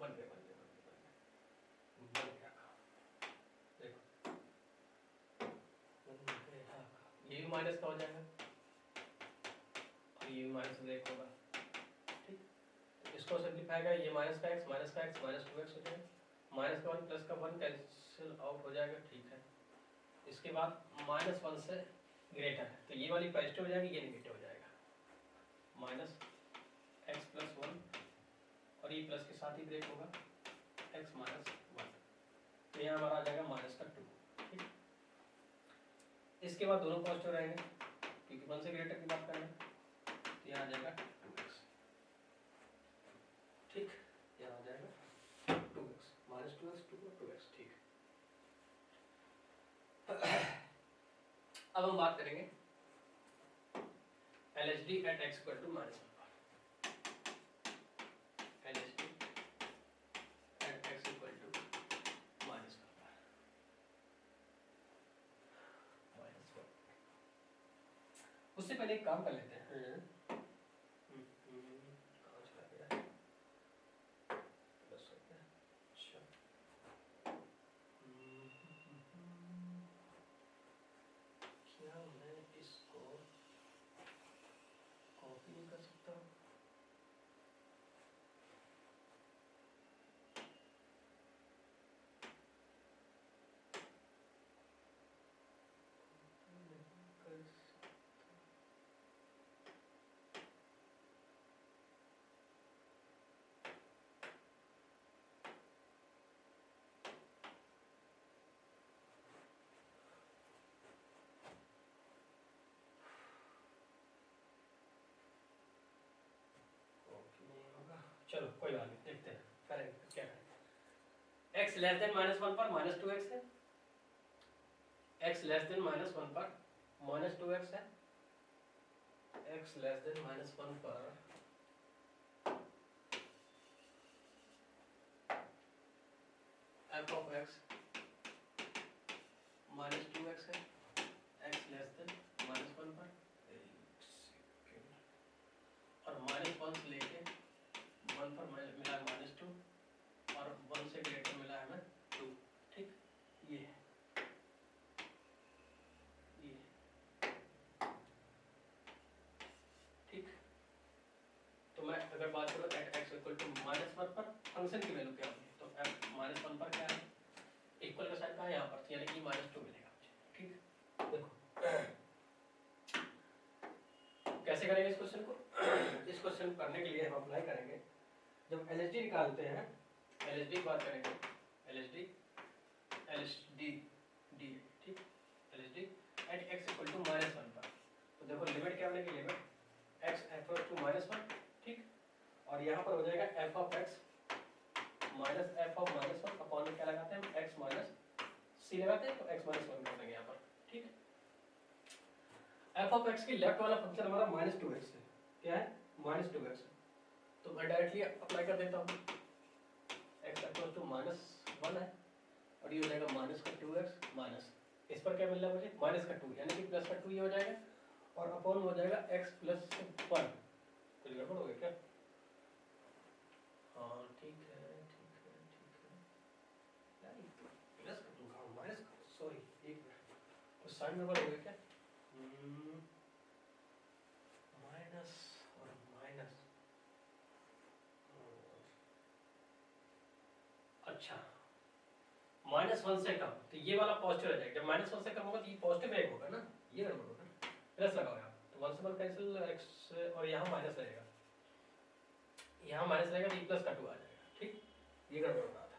बन गया काम। देखो ये भी माइनस का हो जाएगा और ये भी माइनस ब्रेक होगा। ठीक, तो इसको सिंप्लीफाई करें, ये माइनस का x -2x हो जाएगा, माइनस का 1 प्लस का 1 कैंसिल आउट हो जाएगा। ठीक है, इसके बाद -1 से ग्रेटर है, तो ये वाली पॉजिटिव हो जाएगी, ये नेगेटिव हो जाएगा, -x प्लस 1 और ये प्लस के साथ ही ब्रेक होगा, x माइनस 1, तो यहाँ हमारा आ जाएगा -2। ठीक, इसके बाद दोनों पॉजिटिव रहेंगे क्योंकि 1 से ग्रेटर की बात कर रहे हैं, तो यहाँ आ जाएगा 2x। ठीक, यहाँ आ जाएगा 2x, -2x 2x। ठीक, अब हम बात करेंगे LHD at x equal to -1, LHD at x equal to -1। उससे पहले एक काम कर लेते हैं, कहाँ चला गया, प्लस हो गया। अच्छा, क्या मैं इसको कॉपी नहीं कर सकता हूँ? लेस देन -1 पर -2x है, x लेस देन -1 पर -2x है, x लेस देन -1 पर f ऑफ x -2x है, x लेस देन -1 पर, और -1 से लेके 1 पर मिला है -2 और 1 से ग्रेटर मिला है हमें 2। ठीक, ये है ये, ठीक। तो मैं अगर बात करूँ एट x इक्वल टू -1 पर फंक्शन की वैल्यू क्या होगी, तो f -1 पर क्या है, इक्वल का साइन कहाँ है, यहाँ पर, यानी कि -2 मिलेगा मुझे। ठीक, देखो कैसे करेंगे इस क्वेश्चन को। इस क्वेश्चन करने के लिए हम अप्लाई करेंगे, जब LHD निकालते हैं, LHD की बात करेंगे, LHD डी, ठीक, LHD at x equal to -1 पर, तो देखो लिमिट क्या बनेगी, लिमिट x इक्वल टू -1, ठीक, और यहाँ पर हो जाएगा f of x minus f of -1 upon में क्या लगाते हैं हम, x माइनस c लगाते हैं, तो x माइनस 1 कर देंगे यहाँ पर। ठीक, f ऑफ x की लेफ्ट वाला फंक्शन हमारा -2x है, क्या है, -2x, तो मैं डायरेक्टली अप्लाई कर देता हूँ, x इक्वल टू -1 है और ये हो जाएगा -2x माइनस, इस पर क्या मिल रहा है मुझे, -2, यानी कि +2 ये हो जाएगा और अपॉन हो जाएगा x + 1। कुछ गड़बड़ हो गया क्या, हाँ ठीक है ठीक है ठीक है, नहीं +2 का माइनस, सॉरी एक मिनट, उस साइड में गड़बड़ हो गया क्या, माइनस और माइनस, अच्छा -1 से कम, तो ये वाला पॉजिटिव रहेगा, जब -1 से कम होगा तो ये पॉजिटिव एक होगा ना, ये गड़बड़ होगा, प्लस लगाओ यहाँ, तो 1 से 1 कैंसिल, x और यहाँ माइनस रहेगा, यहाँ माइनस रहेगा तो ये +2 आ जाएगा। ठीक, ये गड़बड़ हो रहा था,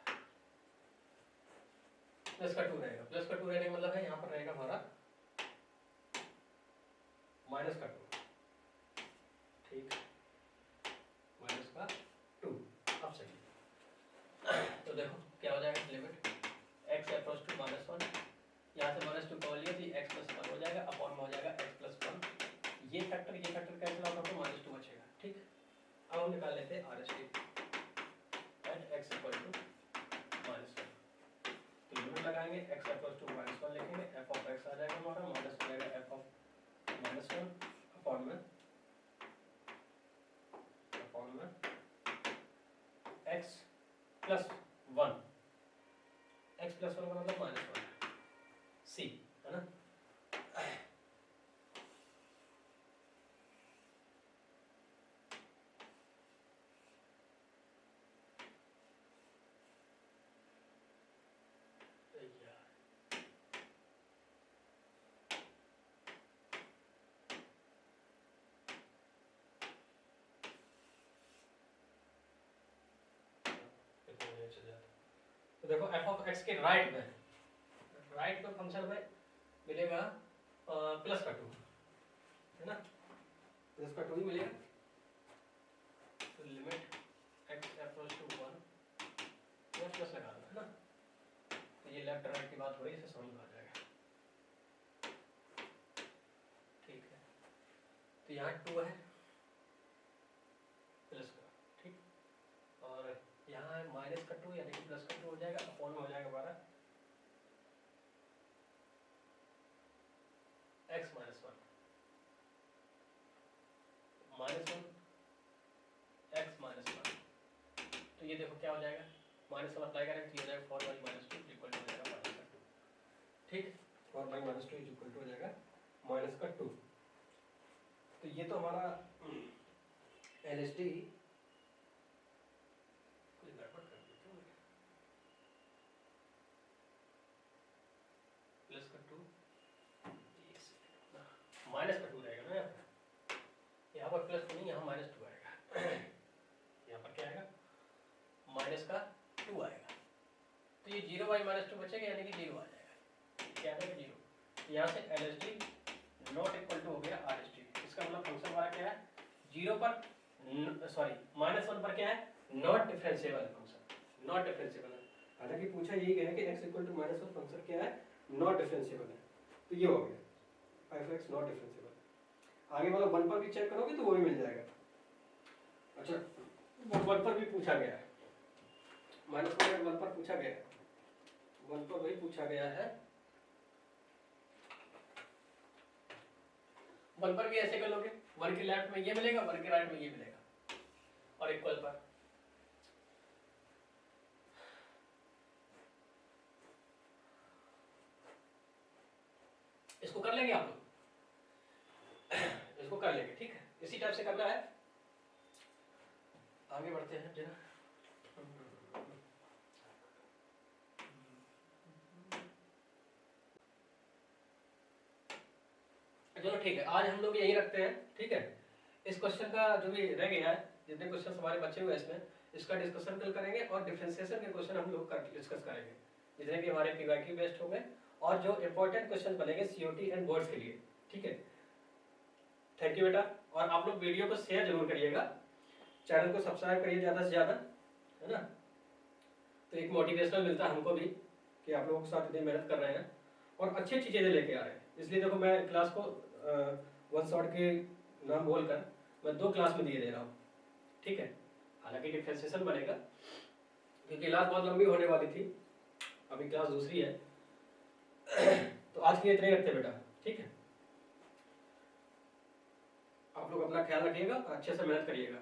+2 रहेगा, +2 रहने का मतलब है यहाँ पर रहेगा हमारा -2, ठीक, -2, अब सही। तो देखो क्या हो जाएगा, लिमिट x अप्रोच टू -1, यहाँ से -2 को लिया तो x + 1 हो जाएगा, अपॉन में हो जाएगा x + 1, ये फैक्टर कैंसिल आउट होकर -2 बचेगा। ठीक, अब हम निकाल लेते हैं RHT at x equal to -1, तो लिमिट लगाएंगे, x इक्वल टू -1 लिखेंगे, f ऑफ x आ जाएगा हमारा, माइनस हो जाएगा f ऑफ -1 अपॉन में x + 1, x + 1 का मतलब -1, c है ना, तो देखो f ऑफ x के राइट में फंक्शन में मिलेगा +2 है ना, +2 ही मिलेगा, तो limit x approach to 1 plus लगा दो है ना, तो ये लेफ्ट राइट की बात हो रही है, इसे समझ में आ जाएगा। ठीक है, तो यहाँ 2 है प्लस का, ठीक, और यहाँ है -2 यानी कि +2 हो जाएगा, अपॉन में हो जाएगा हमारा x - 1 -1 x - 1, तो ये देखो क्या हो जाएगा, -1 अप्लाई करें तो ये हो जाएगा 4/2 इक्वल टू हो जाएगा -2, ठीक, 4/2 इक्वल टू हो जाएगा -2, तो ये तो हमारा LHD कोई गड़बड़ कर दी क्यों, +2 -2 रहेगा ना, यहाँ पर +2 नहीं, यहाँ -2 आएगा, यहाँ पर क्या आएगा, -2 आएगा, तो ये 0/-2 बचेगा, यानी कि 0 आ जाएगा, क्या आएगा 0, यहाँ से LHD नॉट इक्वल टू हो गया RHT, इसका मतलब फंक्शन हमारा क्या है, 0 पर सॉरी -1 पर क्या है, not differentiable function, not differentiable है, हालांकि पूछा यही गया है कि x equal to minus one function क्या है, नॉट डिफरेंशिएबल है, तो ये हो गया 5x नॉट डिफरेंशिएबल। आगे मतलब 1 पर भी चेक करोगे तो वो भी मिल जाएगा। अच्छा, वो 1 पर भी पूछा गया है, माइनस वन पर पूछा गया है, 1 पर वही पूछा गया है। 1 पर भी ऐसे कर लोगे, 1 के लेफ्ट में ये मिलेगा, 1 के राइट में ये मिलेगा, और इक्वल पर इसको कर लेंगे आप लोग, इसको कर लेंगे, ठीक है, इसी टाइप से करना है। आगे बढ़ते हैं जरा। चलो ठीक है, आज हम लोग यही रखते हैं, ठीक है। इस क्वेश्चन का जो भी रह गया है, जितने क्वेश्चन हमारे बचे हुए हैं इसमें, इसका डिस्कशन कल करेंगे, और डिफरेंशिएशन के क्वेश्चन हम लोग डिस्कस करेंगे, जितने भी हमारे पीवाईक्यू बेस्ड होंगे, और जो इंपॉर्टेंट क्वेश्चन बनेंगे सीओटी एंड बोर्ड्स के लिए, ठीक है। थैंक यू बेटा, और आप लोग वीडियो को शेयर जरूर करिएगा, चैनल को सब्सक्राइब करिए ज़्यादा से ज़्यादा, है ना। तो एक मोटिवेशनल मिलता है हमको भी कि आप लोगों के साथ इतनी मेहनत कर रहे हैं और अच्छी अच्छी चीज़ें लेके आ रहे हैं। इसलिए देखो, मैं क्लास को वन शॉट के नाम बोलकर मैं 2 क्लास में दिए दे रहा हूँ, ठीक है। हालांकि डिफरेंशिएशन बनेगा क्योंकि क्लास बहुत लंबी होने वाली थी, अभी क्लास दूसरी है। तो आज के लिए इतने ही रखते बेटा, ठीक है। आप लोग अपना ख्याल रखिएगा, अच्छे से मेहनत करिएगा।